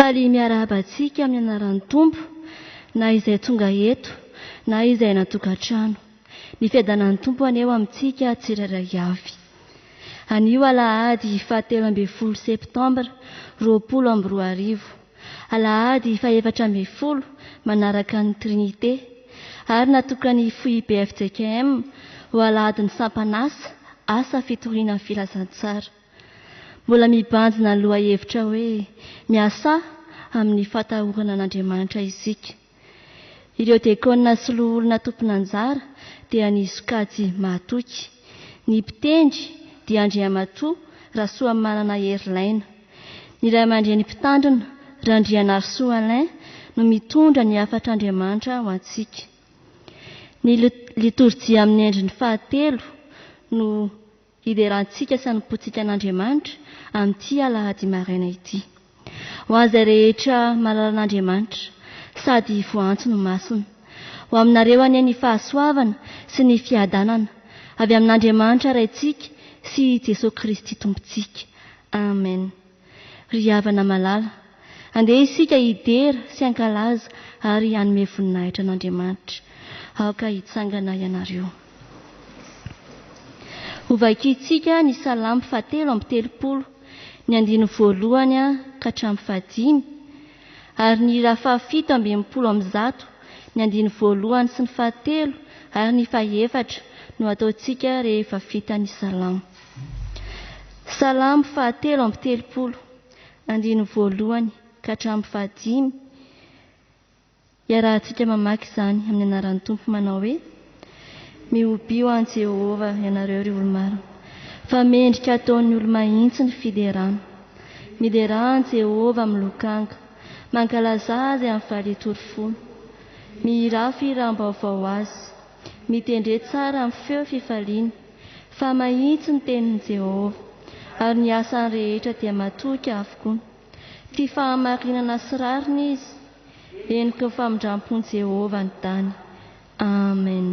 faly miarahabantsika amin'ny anaran'ny Tompo na izay tonga eto na izay natokantrano. Ny fiadanan'ny Tompo aneo amintsika tsirairay avy. Anio alahady 17 Septambra 2024. Alahady 14 manaraka ny Trinité ary natokany FIB FJKM ho alahadin'ny sampanasa asa fitoriana filazantsara. Mbola mibanjina ny loha hevitra hoe miasà amin'ny fatahorana an'Andriamanitra isika. Ireo dekona sy loholona tompon'anjara dia ny sokajy mahatoky, ny mpitendry dia andriamatoa rasoa manana herilaina, ny ray aman-dreny mpitandrina randriana Soalain no mitondra ny afatr'Andriamanitra ho antsika. Ny liturjia amin'ny endriny 7 no hiderantsika sy hanompoantsika an'Andriamanitra amin'ity alahady maraina ity. Ho azy rehetra malala an'Andriamanitra sady voantso no masina. Ho aminareo anie ny fahasoavana sy ny fiadanana avy amin'Andriamanitra raintsika sy Jesosy Kristy tompontsika. Amen. Ry havana malala, andeha isika hidera sy hankalaza ary hanome voninahitra an'Andriamanitra. Aoka hitsangana ianareo. Hovakintsika ny salamo 7:30, ny 1 ka hatramin'ny 5, ary ny 7:70, ny 1 sy ny 7 ary ny 4 no ataontsika rehefa vita ny salamo. Salamo 7:30, 1 ka hatramin'ny 5. Iarahantsika mamaky izany amin'ny anaran'ny Tompo manao hoe: Miobio an Jehova ianareo ry olomaro, fa mendrika ataon'ny olo-mahitsy ny fiderana. Miderahan Jehova amin'ny lokanga, mankalaza azy amin'ny valitorofolo. Mirafy raha-baovao azy, mitendre tsara amin'ny feo fifaliana, fa mahitsy ny tenin'i Jehova, ary ny asany rehetra dia matoky avokoa. Fifahamarinana sy rariny izy, eniko ny famindrampon'i Jehova ny tany. Amen.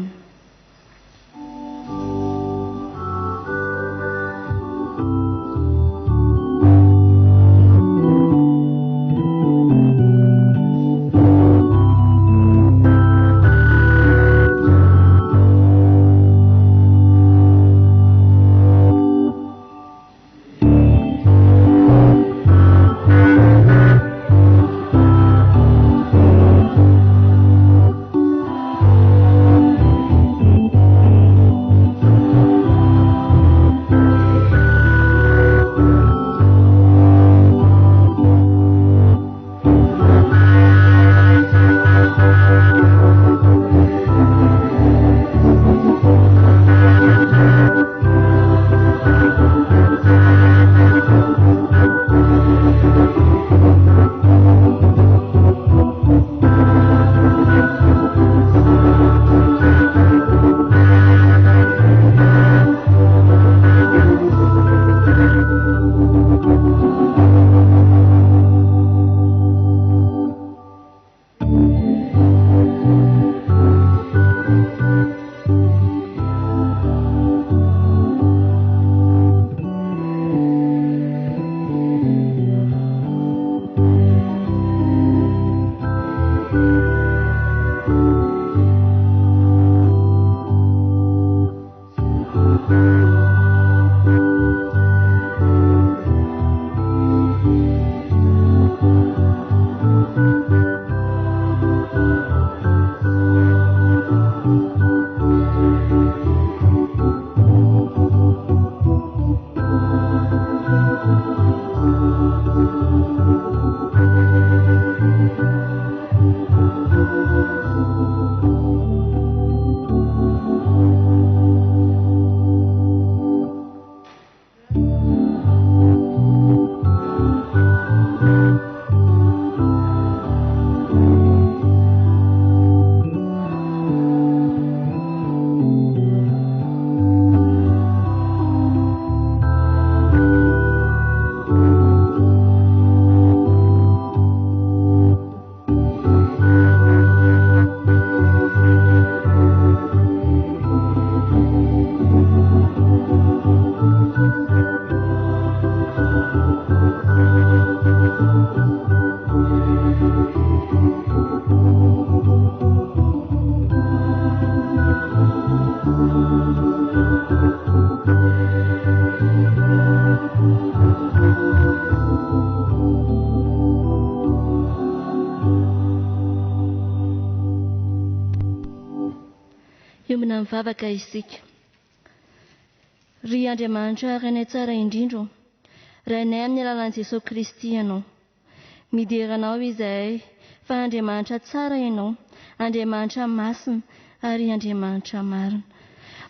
Iombina mivavaka isika. Ry Andriamanitra rainay tsara indrindro, rainay amin'ny alalan'i Jesosy Kristy ianao. Mideranao izahay fa Andriamanitra tsara ianao, Andriamanitra masina ary Andriamanitra marina.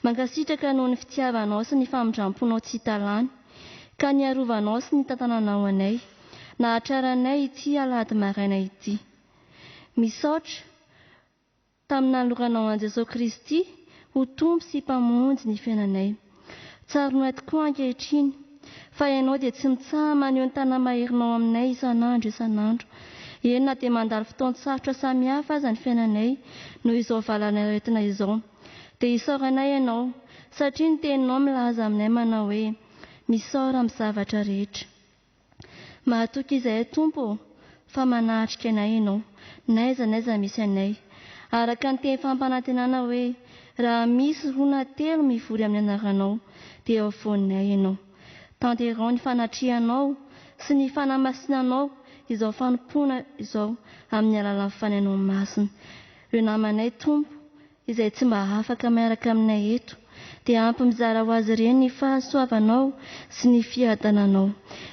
Mankasitraka noho ny fitiavanao sy ny famindramponao tsy talany, ka niarovanao sy ny tantananao anay, na hatraranay ity alahady maraina ity. Misaotra tamin'ny naloranao an Jesosy Kristy ho tompo sy mpamonjy ny fiainanay. Tsaronay tokoa ankehitriny fa ianao dia tsy mitsaha maneho ny tanamaherinao aminay isan'andro. Eny na dia mandalo fotoan-tsarotra samihafa aza ny fiainanay noho izao valana retina izao. Dia isaoranay ianao satria ny teninao milaza aminay manao hoe misaora amin'ny zavatra rehetra. Mahatoky izahay Tompo fa manatrika anay ianao, n'aiza misy anay. Araka ny teny fampanantenana hoe raha misy 2 na 3 mivory amin'ny anaranao dia eo afovoanay ianao. Tanterao ny fanatrianao sy ny fanamasinanao izao fanompoana izao amin'ny alalan'ny fanainao masina. Io namanay Tompo izay tsy mba afaka miaraka aminay eto dia ampy mizara ho azy ireny ny fahasoavanao sy ny fiadananao.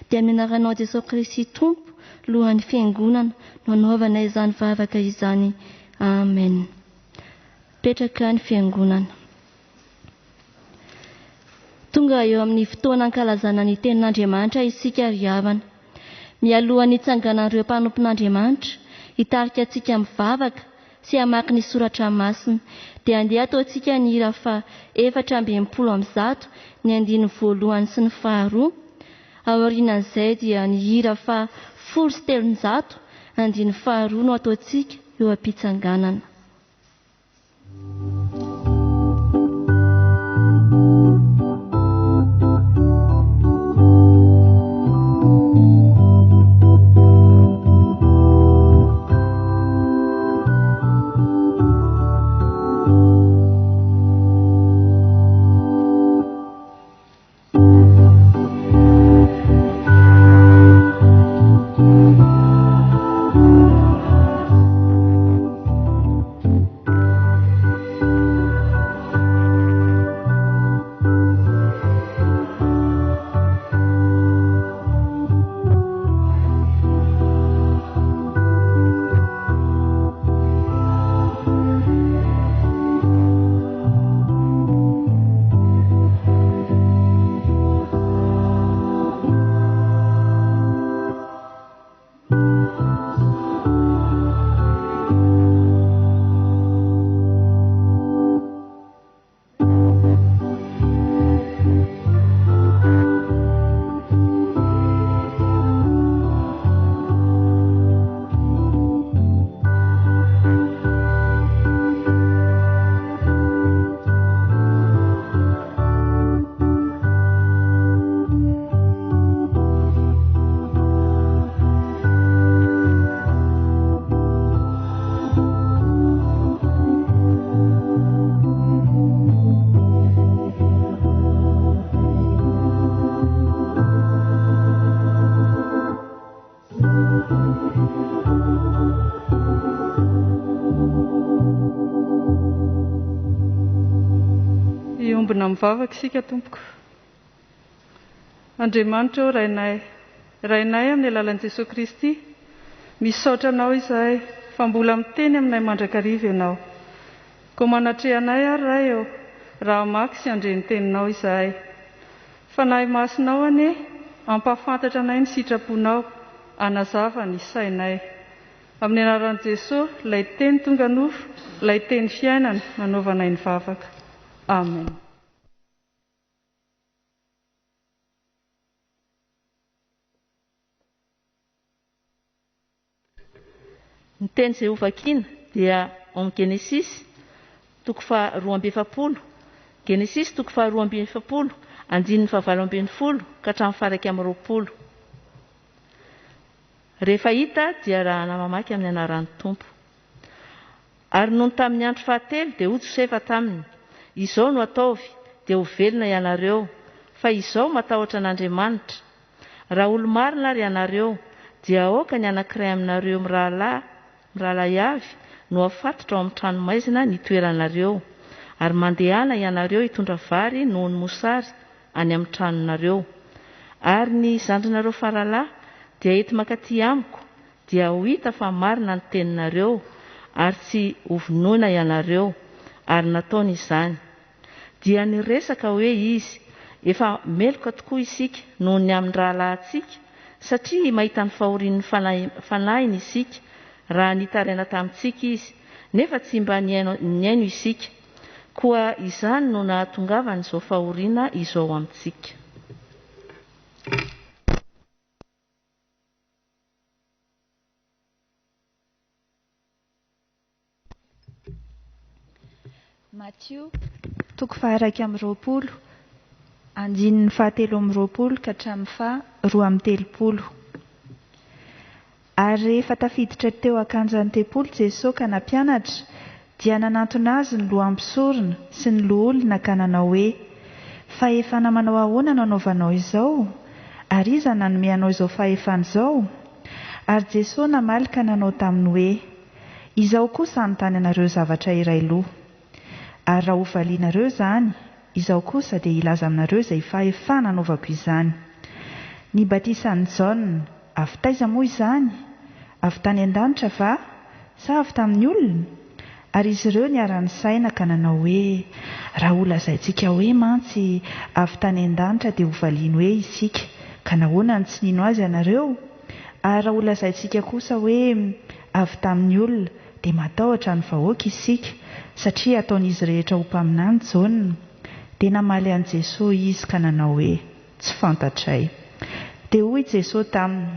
Dia amin'ny anaranao Jesosy Kristy Tompo, lohan'ny fiangonana, no anaovana izany vavaka izany. Amen. Petraka ny fiangonana. Tonga eo amin'ny fotoana ankalazana ny tenin'Andriamanitra isika ry havana. Mialohan'ny hitsanganan'ireo mpanompon'Andriamanitra, hitarika antsika mivavaka sy hamaky ny soratra masina, dia andeha ataontsika ny hira fa 420 ny 1 sy ny 2. Aorianan'izay dia ny hira fa 13 ny 2 no ataontsika eo am-pitsanganana. Iombina mivavaka isika Tompoko. Andriamanitra rainay amin'ny alalan'i Jesosy Kristy, misaotra anao izahay fa mbola miteny aminay mandrakariva ianao. Ko manatrehanay ary ray eo raha maky sy andre ny teninao izahay. Fanahy masinao ane, ampahafantatra anay ny sitraponao, anazava ny sainay. Amin'ny anaran'i Jesosy, ilay teny tonga nofo, ilay teny fiainana, nanaovanay ny vavaka. Amen. Ny teny izay hovakiana dia ao amin'ny Genesis 2:7, Genesis 2:7, 7:20 ka hatramin'ny faraka amin'ny 20. Rehefa hita dia raha namamaky amin'ny anaran'ny Tompo. Ary noho tamin'ny andro fahatelo dia hoy Josefa taminy, izao no ataovy dia ho velona ianareo, fa izao matahotra an'Andriamanitra. Raha olo-marina ry ianareo dia aoka ny anankiray aminareo mirahalahy avy no afatotra ao amin'ny tranomaizina ny toeranareo. ary mandehana ianareo hitondra vary noho ny mosary any amin'ny tranonareo. Ary ny zandrinareo faralahy dia ety makaty amiko dia ho hita fa marina ny teninareo ary tsy hovonoina ianareo, ary nataony izany. Dia niresaka hoe izy efa meloka tokoa isika noho ny amin'ny rahalahintsika, satria mahita ny fahorian'ny fanahiny isika raha nitaraina tamintsika izy, nefa tsy mba niaino isika, koa izany no nahatongavany izao fahoriana izao amintsika. Matthieu 1:20, andininy 7:20 ka hatramin'ny 2:30. Ary rehefa tafiditra teo akanjan'ny tempolo Jesosy ka nampianatra, dia nanantona azy ny lohampisorona sy ny loholona ka nanao hoe, fahefana manao ahoana nanaovanao izao? Ary iza nanome anao izao fahefana izao? Ary Jesosy namaly ka nanao taminy hoe, izao kosa anontany anareo zavatra iray loha. Ary raha hovalianareo izany, izao kosa dia ilaza aminareo izay fahefana anaovako izany. Ny batisan'i Jaona, avy taiza moa izany? Avy tany an-danitra va? Sa avy tamin'ny olona? Ary izy ireo niarany saina ka nanao hoe, raha holazaintsika hoe mantsy avy tany an-danitra dia hovaliany hoe isika, ka nahoana ny tsy nino azy ianareo? Ary raha holazaintsika kosa hoe avy tamin'ny olona dia matahotra ny vahoaka isika, satria ataon'izy rehetra ho mpaminany Jaona. Dia namaly an' Jesosy izy ka nanao hoe, tsy fantatray. Dia hoy Jesosy taminy,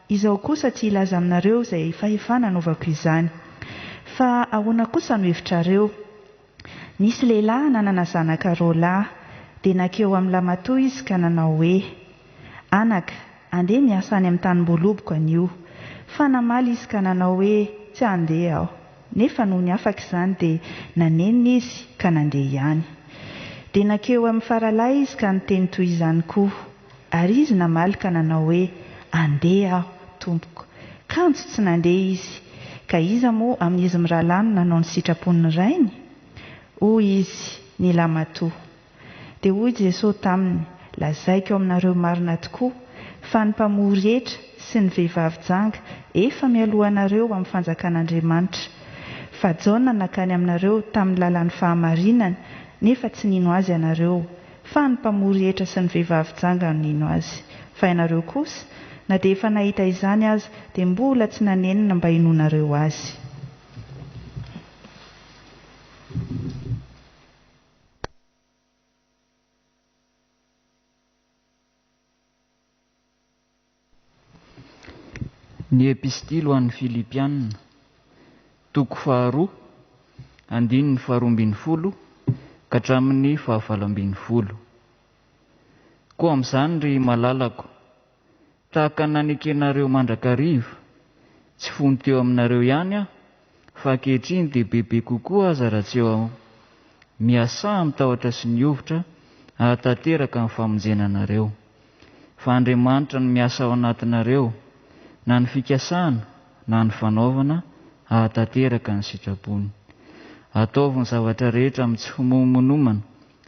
izao kosa tsy ilaza aminareo izay fahefana anaovako izany. Fa ahoana kosa no hevitrareo? Nisy lehilahy nanana zanaka roalahy, dia nakeo amin'ny lamatoa izy ka nanao hoe, anaka, andeha miasa any amin'ny tanim-boloboko anio. Fa namaly izy ka nanao hoe, tsy andeha aho. Nefa noho ny afaka izany dia nanenina izy ka nandeha ihany. Dia nakeo amin'ny faralahy izy ka niteny toy izany koa. Ary izy namaly ka nanao hoe, andeha aho, tompoko. Kanjo tsy nandeha izy. Ka iza moa amin'izy mirahalahy no nanao ny sitrapon'ny rainy? Hoy izy, ny lamatoa. Dia hoy Jesosy taminy, lazaiko aminareo marina tokoa fa ny mpamory rehetra sy ny vehivavy janga efa mialohanareo amin'ny fanjakan'Andriamanitra. Fa Jaona nakany aminareo tamin'ny lalan'ny fahamarinana, nefa tsy nino azy ianareo, fa ny mpamory rehetra sy ny vehivavy janga no nino azy. Fa ianareo kosa, na dia efa nahita izany aza, dia mbola tsy nanenina mba hinonareo azy. Ny epistily ho an'ny Filipianina, 2 andininy 12 ka hatramin'ny 18. Koa amin'izany ry malalako, tahaka nanekenareo mandrakariva, tsy fony teo aminareo ihany aho, fa ankehitriny dia bebe kokoa aza raha tsy eo miasà mitahotra sy niovotra ahatanteraka ny famonjenanareo. Fa Andriamanitra no miasa ao anatinareo, na ny fikasana na ny fanaovana ahatanteraka ny sitrapony. Ataovy ny zavatra rehetra amin'ny tsy fimomonomana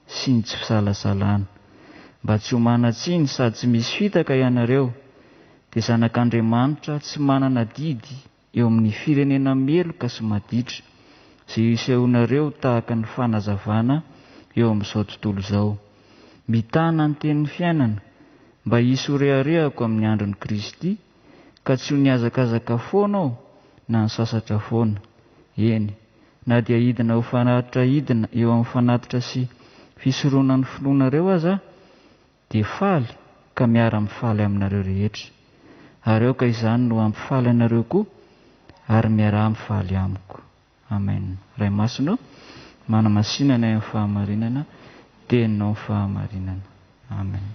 sy ny tsy fisalasalana, mba tsy ho manatsiny sady tsy misy fitaka ianareo, dia zanak'Andriamanitra tsy manana didy eo amin'ny firenena meloka sy maditra, izay isehonareo tahaka ny fanazavana eo amin'izao tontolo izao. Mitana ny tenin'ny fiainana mba hisy ho reharehako amin'ny andron'i Kristy, ka tsy ho niazakazaka foana aho na ny sasatra foana. Eny, na dia hidina ho fanatitra hidina eo amin'ny fanatitra sy fisoroana ny finoanareo aza, dia faly ka miara-mifaly aminareo rehetra. Ary aoka izany no ampifaly anareo koa, ary miara-mifaly amiko. Amen. Ray masino, manamasinana amin'ny fahamarinana, teninao fahamarinana. Amen.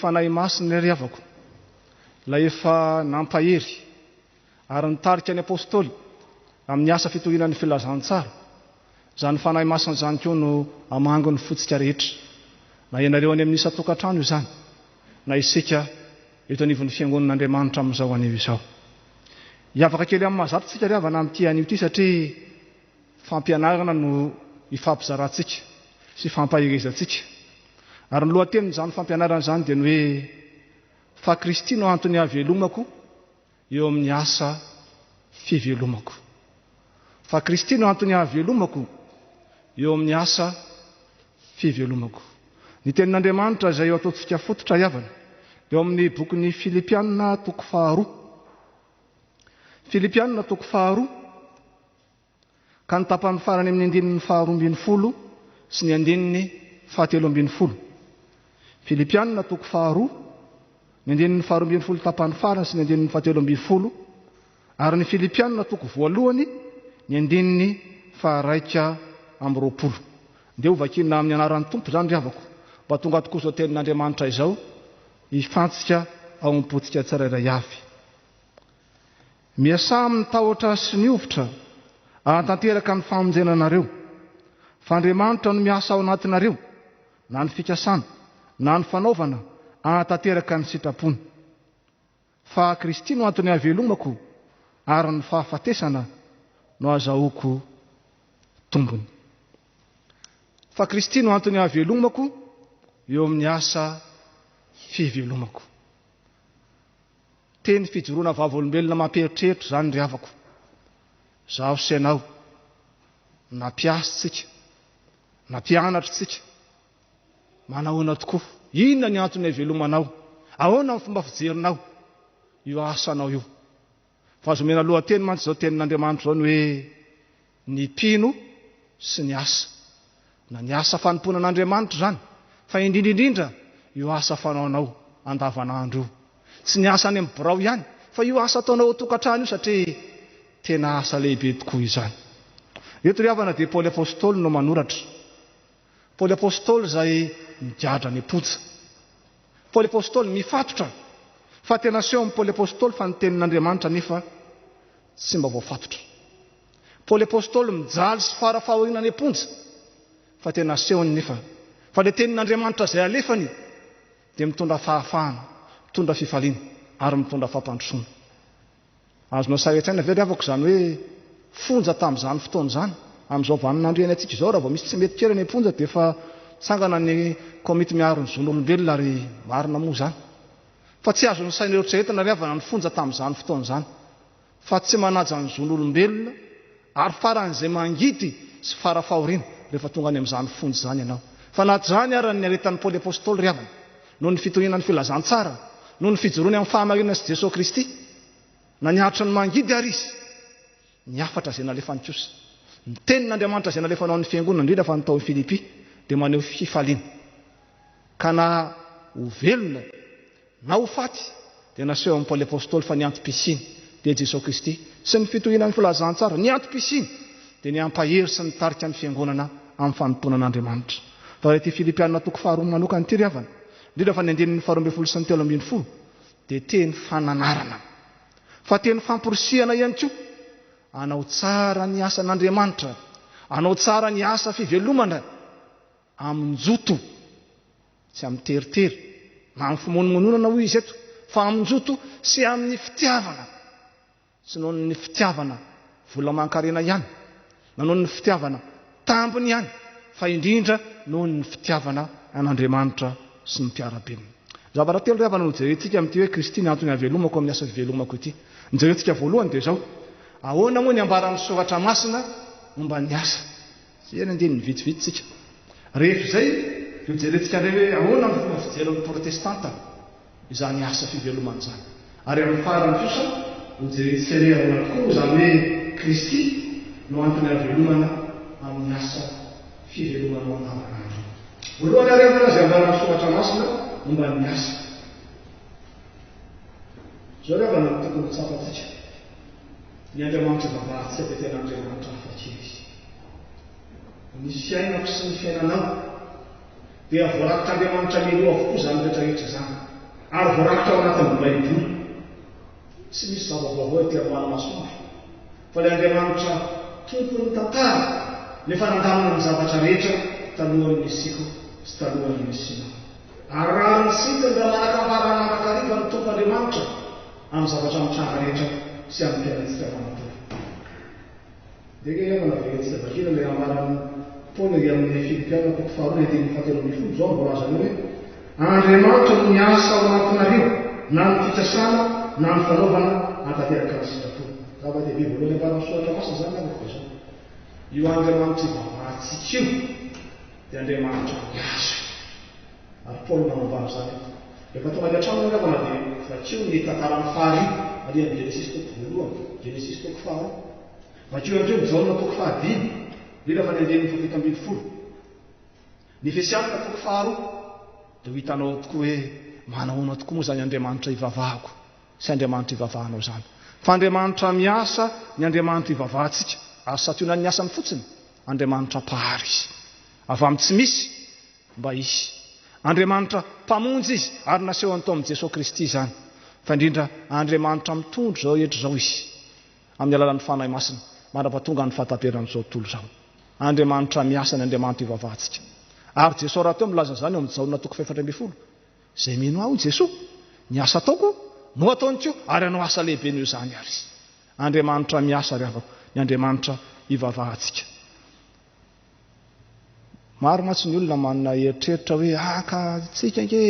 fanahy masina ry havako ilay efa nampahery ary nitarika ny apôstôly amin'ny asa fitohinan'ny filazantsara izany fanahy masina izany koa no amango ny fotsika rehetra na ianareo any amin'ny isa-tokantrano io izany na isika eto anivon'ny fiangonan'Andriamanitra amin'izao anio izao. Hiavaka kely amin'ny mahazatsika ry havana amin'ity anio ity satria fampianarana no ifampizarantsika sy fampaherezantsika. Ary ny lohatenin'izany fampianarana izany dia ny hoe fa Kristy no antony ahavelomako eo amin'ny asa fivelomako. Fa Kristy no antony ahavelomako eo amin'ny asa fivelomako. Ny tenin'Andriamanitra izay eo ataontsika fototra havana eo amin'ny bokin'ny Filipianina toko 2. Filipianina toko 2 ka ny tapany farany amin'ny andininy 12 sy ny andininy 13. Filipianina toko 2 ny andininy 12 tapany farany sy ny andininy 13 ary ny Filipianina toko 1 ny andininy 120. Ndeo vakina amin'ny anaran'ny Tompo izany ry havako mba tonga tokoa izao tenin'Andriamanitra izao hifantsika ao am-potsika tsirairay avy. Miasà amin'ny tahotra sy ny ovitra ahatanteraka ny famonjenanareo. Fa Andriamanitra no miasa ao anatinareo na ny fikasana na ny fanaovana ahatanteraka ny sitrapony. Fa Kristy no antony ahavelomako ary ny fahafatesana no azahoako tombony. Fa Kristy no antony ahavelomako eo amin'ny asa fivelomako. Teny fijoroana vavolombelona mamperitreritra izany ry havako. Zaho sy ianao na mpiasatsika na mpianatra tsika manahoana tokoa. Inona ny antony havelomanao? Ahoana ny fomba fijerinao io asanao io? Fa azo mena lohateny mantsy izao tenin'Andriamanitra izao ny hoe ny mpino sy ny asa. Na ny asa fanomponan'Andriamanitra izany fa indrindrindrindra io asa fanaonao andavanandro io. Tsy ny asa any amin'ny birao ihany fa io asa ataonao ao-tokantrano io satria tena asa lehibe tokoa izany. Eto ry havana dia Paoly apôstôly no manoratra. Paoly apôstôly izay migadra ny aponja. Paoly apôstôly mifatotra fa tena seho amin'ny Paoly apôstôly fa ny tenin'Andriamanitra nefa tsy mba voafatotra. Paoly apôstôly mijaly sy farafahoriana ny aponja fa tena sehony nefa fa ilay tenin'Andriamanitra izay alefany dia mitondra fahafahana, mitondra fifaliana ary mitondra fampandrosoana. Azonao saritsaina ve ry havako izany hoe fonja tamin'izany fotoana izany amin'izao vaninandro antsika izao raha vao misy tsy mety kely ny aponja dia efa tsangana ny komity miaro ny zon'olombelona ary marina moa izany. Fa tsy azo ny saina eritreretana ry havana ny fonja tamin'izany fotoana izany fa tsy manaja ny zon'olombelona ary faran'izay mangidy sy farafahoriana rehefa tonga any amin'izany fonja izany ianao. Fa naty izany ary ny aretan'ny Paoly apôstôly ry havana noho ny fitohinan'ny filazantsara, noho ny fijoroany amin'ny fahamarinana sy Jesosy Kristy, na niatra ny mangidy ary izy niafatra izay nalefany kosa. Ny tenin'Andriamanitra izay nalefanao ny fiangonana indrindra fa nytao Filipi dia maneho fifaliana. Ka na ho velona na ho faty dia naseho amin'ny Paoly apôstôly fa niantom-pisiny dia Jesosy Kristy sy ny fitohinan'ny filazantsara niantom-pisiny dia niampahery sy nitarika ny fiangonana amin'ny fanomponan'Andriamanitra. Fa raha ity Filipianina toko 2 manokana ity ry havana indrindra fa ny andininy 12 sy ny 13 dia teny fananarana. Fa teny famporisihana ihany koa hanao tsara ny asan'Andriamanitra, hanao tsara ny asa fivelomana amin'ny joto, tsy amin'ny teritery na amin'ny fimonomononana hoy izy eto, fa amin'ny joto sy amin'ny fitiavana. Tsy noho ny fitiavana vola mankarena ihany, na noho ny fitiavana tambiny ihany, fa indrindra noho ny fitiavana an'Andriamanitra sy ny mpiarabelona. Zavatra telo ry havana no jerentsika amin'ity hoe Kristy ny antony ahavelomako amin'ny asa fivelomako ity. Ny jerentsika voalohany dia izao: ahoana moa ny ambaran'ny soratra masina momba ny asa? Izay andeha ny vitsivitsitsika. Rehefa izay dia jerentsika indray hoe ahoana ny fomba fijeran'ny protestanta izany asa fivelomana izany. Ary amin'ny farany kosa ho jerentsika ilay ahoana tokoa izany hoe Kristy no antony ahavelomana amin'ny asa fivelomana ao andavanandro. Voalohany ary havana izay ambaran'ny soratra masina momba ny asa. Izao ry havana ny tokony tsapatsika. Ny Andriamanitra vavahantsika dia tena Andriamanitra hafakely izy. Ny fiainako sy ny fiainanao dia voarakotr'Andriamanitra miloha avokoa izany rehetrarehetra izany. ary voarakitra ao anatin'ny baiboly tsy misy zava-baovao ty amin'ny masoandro fa ilay Andriamanitra tompony tantara nefa nandamina ny zavatra rehetra talohan'ny misiko sy talohan'ny misina ary raha misika mba manakambara manakariva ny tompo Andriamanitra amin'ny zavatra mitranga rehetra sy amin'ny pianantsika fanatao dia manavetsika vakina ilay ambaran'ny Paoly amin'ny Filipiana toko faharoa ny fahateloambin'ny folo zao voalaza hoe Andriamanitra no miasa ao anatinareo na ny fikasana na ny fanaovana hatateraka ny sitrapony zava-dehibe voalohany ambaran'ny soratra masina zany afaka zao io Andriamanitra ivavahantsika io dia Andriamanitra miasa ary Paoly manambara zany rehefa tonga ny an-trano anaovana dia vakio ny tantaran'ny fahary arian'ny Genesis toko voalohany Genesis toko faharoa vakio andreo mijaona toko fahadimy lila fa ny andehan'ny fafito ambin'ny folo ny Efesianina toko faharoa dia ho hitanao tokoa hoe manahoana tokoa moa zany Andriamanitra ivavahako sy Andriamanitra ivavahanao zany fa Andriamanitra miasa ny Andriamanitra ivavahantsika ary satona ny asany fotsiny Andriamanitra pahary izy avy amin'ny tsy misy mba isy Andriamanitra mpamonjy izy ary naseho tao amin'ny Jesosy Kristy zany fa indrindra Andriamanitra mitondro zao etra zao izy amin'ny alalan'ny fanahy masina mandrapatonga ny fahataperana amin'izao tontolo zao Andriamanitra miasa ny Andriamanitra ivavahantsika ary Jesosy raha teo milaza zany amin'ny Jaona toko 4:12 zay mino aho Jesosy ny asa ataoko no ataony keo ary anao asa lehibe n'io zany ary Andriamanitra miasa ry havako ny Andriamanitra ivavahantsika maro matsy ny olona manana eritreritra hoe ka tsika nke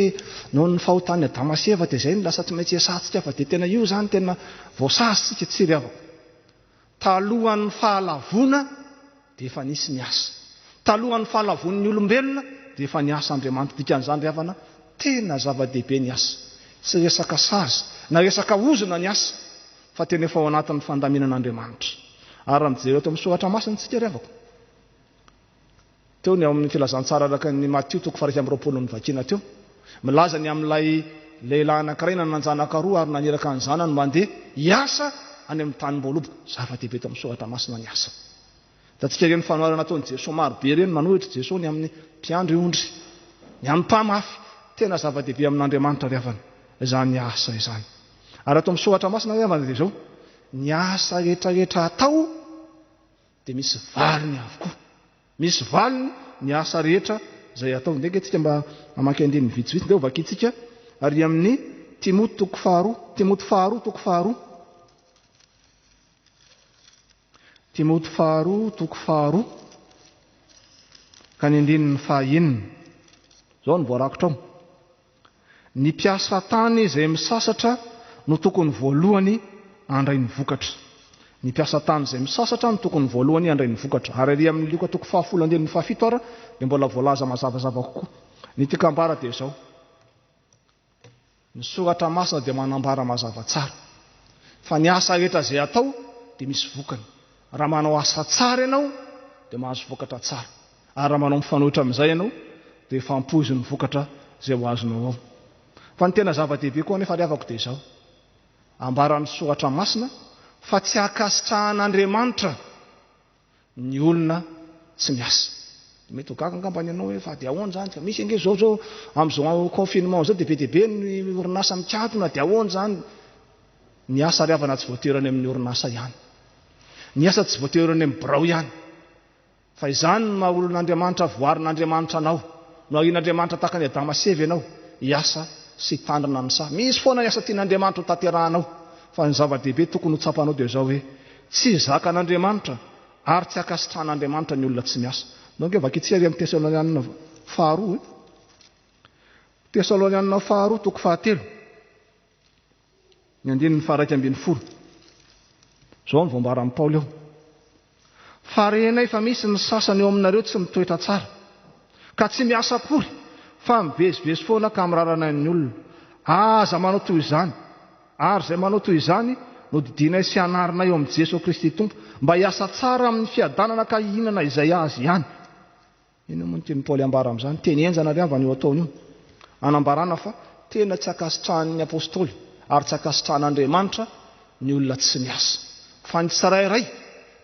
noho ny fahotany Damaseva dia zay ny lasa tsy maintsy esantsika fa dia tena io zany tena voasasitsika tsy ry havako talohan'ny fahalavona dia efa nisy ny asa talohan'ny fahalavon'ny olombelona dia efa ny asa Andriamanitra dikan'izany ry havana tena zava-dehibe ny asa tsy resaka sazy na resaka ozona ny asa fa tena efa ao anatin'ny fandaminan'Andriamanitra ary mijery eto amin'ny soratra masina tsika ry havako teo ny amin'ny filazantsara araka ny Matteo toko 2:20 vakina teo milaza ny amin'ilay lehilahy anankiray nanjanaka roa ary naneraka ny zanany mandeha hiasa any amin'ny tany mboaloboka zava-dehibe eto amin'ny soratra masina ny asa da tsika ireny fanoharana ataon'i Jesosy maro be ireny manohitra Jesosy ny amin'ny mpiandry ondry ny amin'ny mpamafy tena zava-dehibe amin'Andriamanitra ry havana izany asa izany ary ato amin'ny soratra masina ry havana dia zao ny asa rehetrarehetra atao dia misy valiny avokoa misy valiny ny asa rehetra zay atao ndeka tsika mba mamaky andiny vitsivitsy dia vakitsika ary amin'ny Timoty toko faharoa Timoty faharoa toko faharoa ka ny andininy fahaenina zao ny voarakitra ao ny mpiasa tany izay misasatra no tokony voalohany andray ny vokatra ny mpiasa tany izay misasatra no tokony voalohany andray ny vokatra ary ary amin'ny Luka toko 10:17 ara dia mbola voalaza mazavazava kokoa ny tikambara dia zao ny soratra masina dia manambara mazava tsara fa ny asa rehetra izay atao dia misy vokany raha manao asa tsara ianao dia mahazo vokatra tsara ary raha manao mifanohitra amin'izay ianao dia fampoizy ny vokatra izay ho azonao ao fa ny tena zava-dehibe koa nefa ry havako dia zao ambaran'ny soratra masina fa tsy hakasitrahan'Andriamanitra ny olona tsy miasa mety ho gaga angambany ianao hoe fa dia ahoana zany ka misy ange zao amin'izao confinement zao dia be ny orinasa mikatona dia ahoana zany ny asa ry havana tsy voaterany amin'ny orinasa ihany ny asa tsy voaterany amin'ny birao ihany fa izany no maha olon'Andriamanitra voarin'Andriamanitra anao no arian'Andriamanitra tahaka ny Damaseva ianao hiasa sy tandrina ny sa misy foana ny asa tian'Andriamanitra ho tanterahanao fa ny zava-dehibe tokony ho tsapanao dia zao hoe tsy zakan'Andriamanitra ary tsy hakasitrahan'Andriamanitra ny olona tsy miasa donc vakitsika ary amin'ny Tesalonianina faharoa Tesalonianina faharoa toko 1 ny andininy 2:10 zao ny voambaran'i Paoly eo fa renay fa misy ny sasany eo aminareo tsy mitoetra tsara ka tsy miasa akory fa mivezivezy foana ka mirarana ny olona aza manao toy izany ary zay manao toy izany no didinay sy anarinay eo amin'ny Jesosy Kristy tompo mba hiasa tsara amin'ny fiadanana ka hihinana izay azy ihany ino moa ny teny Paoly ambara amin'izany teny enjana ry havana io ataony io anambarana fa tena tsy hakasitrahan'ny apôstôly ary tsy hakasitrahan'Andriamanitra ny olona tsy miasa fa ny tsirairay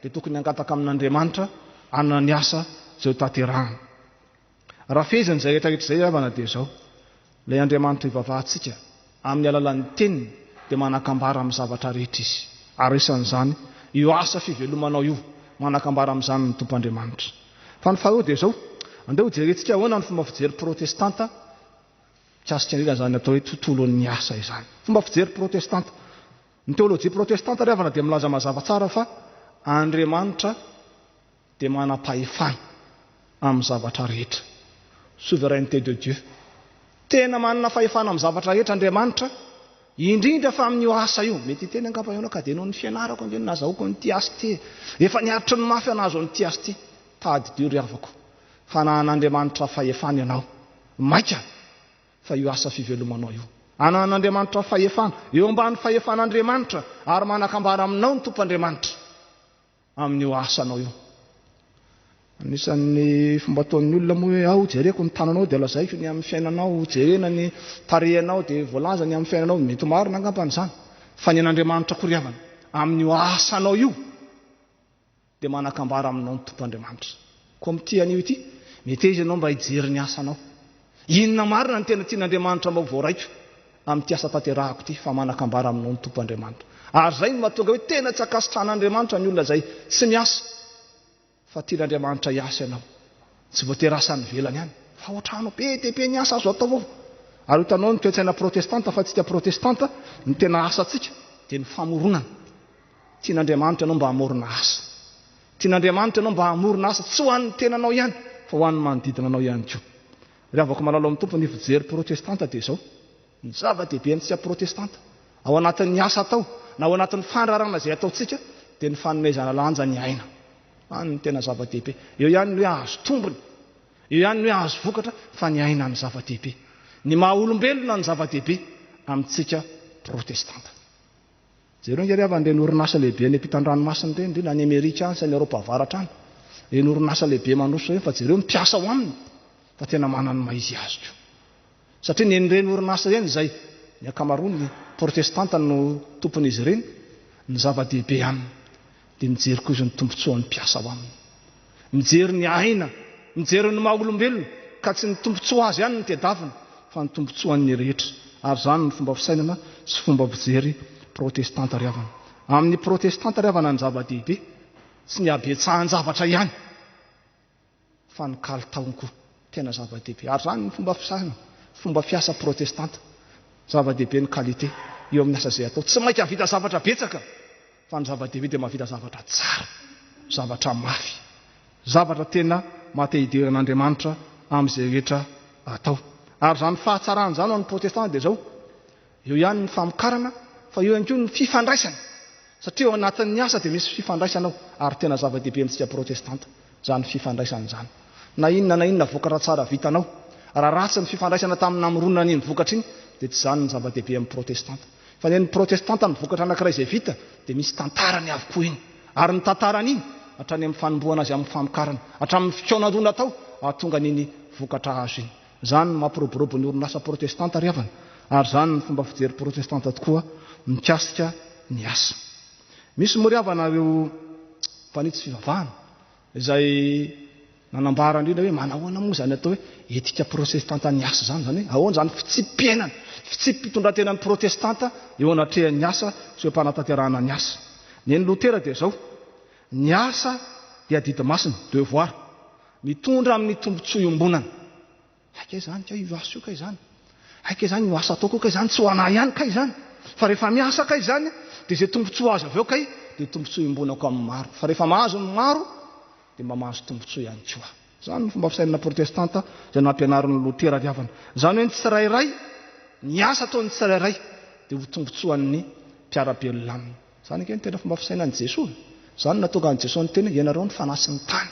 dia tokony hangataka amin'Andriamanitra anana ny asa izay ho tanterahana raha fezany izay rehetrarehetra izay havana dia zao ilay Andriamanitra ivavahantsika amin'ny alalan'ny teniny dia manakambara amin'ny zavatra rehetra izy. Ary isan'izany io asa fivelomanao io manakambara amin'izany ny Tompoandriamanitra. Fa ny faharoa dia izao, andeha ho jerentsika ahoana ny fomba fijery protestanta, tsy asika indrindra zany atao hoe tontolon'ny asa izany. Fomba fijery protestanta. Ny teolojia protestanta rehefa dia milaza mazava tsara fa Andriamanitra dia manam-pahefana amin'ny zavatra rehetra. Souveraineté de Dieu. Tena manana fahefana amin'ny zavatra rehetra Andriamanitra, indrindra fa amin'io asa io. Mety teny angamba ianao ka dia noho ny fianarako indray nazahoako nyity asa ity. Efa niaritry ny mafy anazo nyity asa ity. Tady Dio ry havako. Fa nan'Andriamanitra fahefana ianao. Maika fa io asa fivelomanao io. Anan'Andriamanitra fahefana, eo ambany fahefan'Andriamanitra ary manakambara aminao ny Tompoandriamanitra amin'io asanao io. Anisan'ny fomba ataon'ny olona moa hoe ao jereko ny tananao dia lazaiko ny amin'ny fiainanao, jerena ny tarehanao dia voalaza ny amin'ny fiainanao. Mety marina angamba an'izany. Fa ny an'Andriamanitra koa ry havana amin'io asanao io dia manakambara aminao ny Tompoandriamanitra. Koa amin'ity anio ity, mety izy ianao mba hijery ny asanao. Inona marina ny tena tian'Andriamanitra mba voaraiko amin'ity asa tanterahako ity, fa manakambara aminao ny Tompoandriamanitra. Ary zay no mahatonga hoe tena tsy akasitran'Andriamanitra ny olona zay tsy miasa, fa tian'Andriamanitra hiasa ianao. Tsy voatery asany velany ihany, fa ohatrano be dia be ny asa azo atao ao. Ary hitanao ny toe-tsaina protestanta fa tsy tia protestanta, ny tena asantsika dia ny famoronana. Tian'Andriamanitra ianao mba hamorona asa. Tian'Andriamanitra ianao mba hamorona asa, tsy ho an'ny tenanao ihany, fa ho an'ny manodidina anao ihany koa. Ry havako malalo amin'ny tompo ny fijery protestanta dia izao. Ny zava-dehibe ny tsy protestanta ao anatin'ny asa atao na ao anatin'ny fandrarana izay ataontsika dia ny fanomezana lanja ny aina. Any ny tena zava-dehibe. Eo ihany ny hoe azo tombony, eo ihany ny hoe azo vokatra, fa ny aina ny zava-dehibe. Ny maha olombelona ny zava-dehibe amintsika protestanta. Jereo ny ry havana ny orinasa lehibe ny ampitan-dranomasina ireny, indrindra any Amerika any sy ny Eropa avaratra any. Ny orinasa lehibe mandroso ireny fa jereo mipiasa ao aminy, fa tena manana maizy azy koa. Satria ny en'ireny orinasa ireny izay ny ankamaroany ny protestanta no tompon'izy ireny, ny zava-dehibe aminy dia mijery koa izy ny tombontsoan'ny mpiasa ao aminy. Mijery ny aina, mijery ny maha olombelona, ka tsy ny tombontsoa azy ihany ny tedavina, fa ny tombontsoan'ny rehetra. Ary zany ny fomba fisainana sy fomba fijery protestanta ry havana. Amin'ny protestanta ry havana ny zava-dehibe tsy ny habetsahan-javatra ihany, fa ny kalitaony koa tena zava-dehibe. Ary zany ny fomba fisainana, fomba fiasa protestanta, zava-dehibe ny qualité eo amin'ny asa izay atao. Tsy mainka havita zavatra betsaka, fa ny zava-dehibe dia mahavita zavatra tsara, zavatra mafy, zavatra tena mahate-hidiran'Andriamanitra amin'izay rehetra atao. Ary zany fahatsarana izany ho an'ny protestanta dia izao, eo ihany ny famokarana, fa eo ihany koa ny fifandraisana. Satria ao anatin'ny asa dia misy fifandraisana ao, ary tena zava-dehibe amintsika protestanta zany fifandraisana izany. Na inona vokatra tsara vitanao, raha ratsy ny fifandraisana tamin'ny namoronana an'iny vokatra iny dia tsy zany ny zava-dehibe amin'ny protestanta. Fa ny protestanta ny vokatra anankiray izay vita dia misy tantarany avokoa iny. Ary ny tantarany iny hatrany amin'ny fanombohana azy amin'ny famokarana, hatramin'ny fikaonandona atao ahatonga n'iny vokatra azo iny. Zany ny mampiroborobo ny orinasa protestanta ry havana. Ary zany ny fomba fijery protestanta tokoa mikasika ny asa. Misy moa ry havana ireo mpanitsy fivavahana izay nanambara indrindra hoe manahoana moa zany atao hoe etika protestanta ny asa zany, zany hoe ahoana zany fitsipihana, fitsipitondrantenan'ny protestanta eo anatrehan'ny asa sy eo ampanataterahana ny asa. Ny Lotera dia izao, ny asa dia didy masina, devoir, mitondra amin'ny tombontsoa iombonana. Haika izany ka io asa io ka izany, haika izany io asa ataoko ka izany, tsy ho anahy ihany ka izany, fa rehefa miasa ka izany dia izay tombontsoa azo avy eo kay dia tombontsoa iombonako amin'ny maro, fa rehefa mahazo ny maro dia mba mahazo tombontsoa ihany koa. Zany ny fomba fisainana protestanta izay nampianarin'ny Lotera ry havana. Zany hoe ny tsirairay, ny asa ataon'ny tsirairay dia ho tombotsoan'ny mpiara-belona aminy. Zany ny tena fomba fisainan'i Jesosy. Zany natonga an'i Jesosy ny tena ianareo ny fanasy ny tany.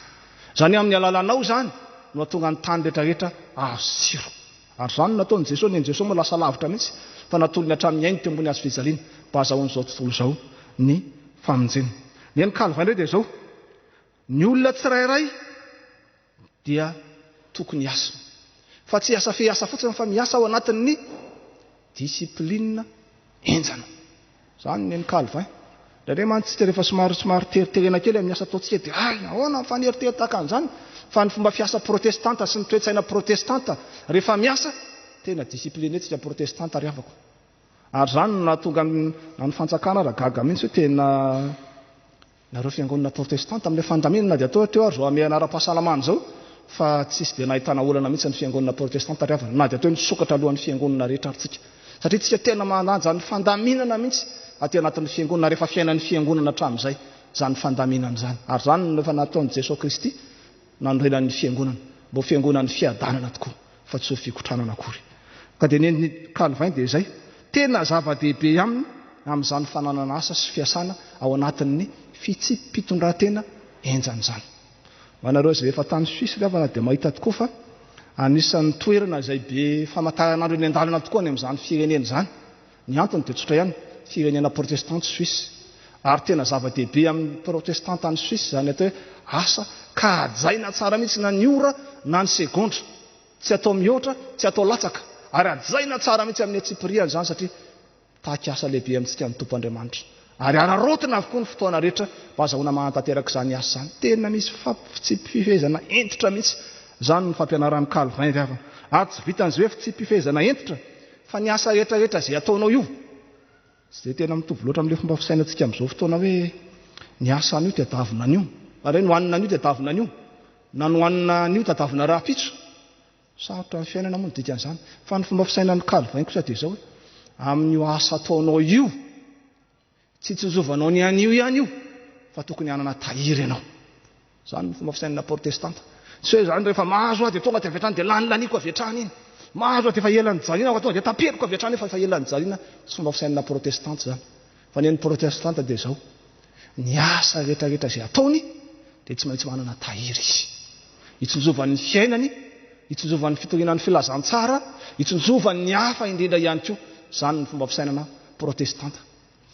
Zany amin'ny alalanao zany no atonga ny tany rehetrarehetra azo siro. Ary zany nataon'i Jesosy, ny Jesosy moa lasa lavitra mihitsy, fa natolony hatramin'ny ainy teo ambony azo fijaliana mba azahoan'izao tontolo izao ny famonjena. Ny Calvin dia izao, ny olona tsirairay dia tokony hiasa, fa tsy hiasa fe-hiasa fotsiny fa miasa ao anatin'ny disiplinina enjana. Zany ny Calvin. Raha mantsika rehefa somary teriterena kely amin'ny asa ataontsika dia ahoana mifaneritery tahaka an'izany, fa ny fomba fiasa protestanta sy ny toe-tsaina protestanta rehefa miasa tena disiplinetsika protestanta ry havako. ary zany natonga ny fanjakana ragaga mihitsy hoe tena nareo fiangonana protestanta amin'ilay fandaminana dia atao teo ary zao ame anara-pahasalamana zao fa tsisy dia nahitana olana mihitsy ny fiangonana protestanta riavana na dia atao misokatra alohan'ny fiangonana rehetra aritsika satria tsika tena mananja ny fandaminana mihitsy aty anatin'ny fiangonana rehefa fiainan'ny fiangonana hatramin'izay zany fandaminana zany ary zany efa nataon'i Jesosy Kristy nanorenan'ny fiangonana mbo fiangonan'ny fiadanana tokoa fa tsy ho fikotranana akory ka dia ny Calvin dia izay tena zava-dehibe aminy amin'izany fananana asa sy fiasana ao anatin'ny fitsipitondran-tena enjany zany manareo izay efa tany Suisse riavana dia mahita tokoa fa anisan'ny toerana izay be famantaranandro eny an-dalana tokoa any amin'izany firenena zany ny antony dia tsotra ihany firenena protestante Suisse ary tena zava-dehibe amin'ny protestante any Suisse zany atao hoe asa ka ajaina tsara mihitsy na ny ora na ny segondra tsy atao mihoatra tsy atao latsaka ary ajaina tsara mihitsy amin'ny atsipiriany zany satria tahaky asa lehibe amintsika ny tompo Andriamanitra ary ararotina avokoa ny fotoana rehetra mba azahoana mahantanteraka izany asa zany tena misy fifehezana entitra mihitsy zany ny fampianaran'ny Calvin riavana ary tsy vitan'izay hoe tsy fifehezana entitra fa ny asa rehetrarehetra izay ataonao io tsy dia tena mitovy loatra amin'ilay fomba fisainantsika amin'izao fotoana hoe ny asa an'io tadavina an'io ary hoe nohanina an'io tadavina an'io na nohanina an'io tadavina rahapitso sarotra ny fiainana moa ny dikan'izany fa ny fomba fisainan'ny Calvin kosa dia izao hoe amin'io asa ataonao io tsy tsizovanao ny an'io ihany io fa tokony hanana tahiry ianao zany ny fomba fisainana protestanta tsy hoe zany rehefa mahazo aho dia tonga dia avetrany dia lany laniko avetrany iny mahazo aho dia efa elan'ny jaliana fa tonga dia taperiko avetrany iny fa efa elan'ny jaliana tsy fomba fisainana protestanta zany fa ny protestanta dia izao ny asa rehetrarehetra izay ataony dia tsy maintsy manana tahiry izy hitsinjovan'ny fiainany hitsinjovan'ny fitorinan'ny filazantsara hitsinjovan'ny hafa indrindra ihany koa zany ny fomba fisainana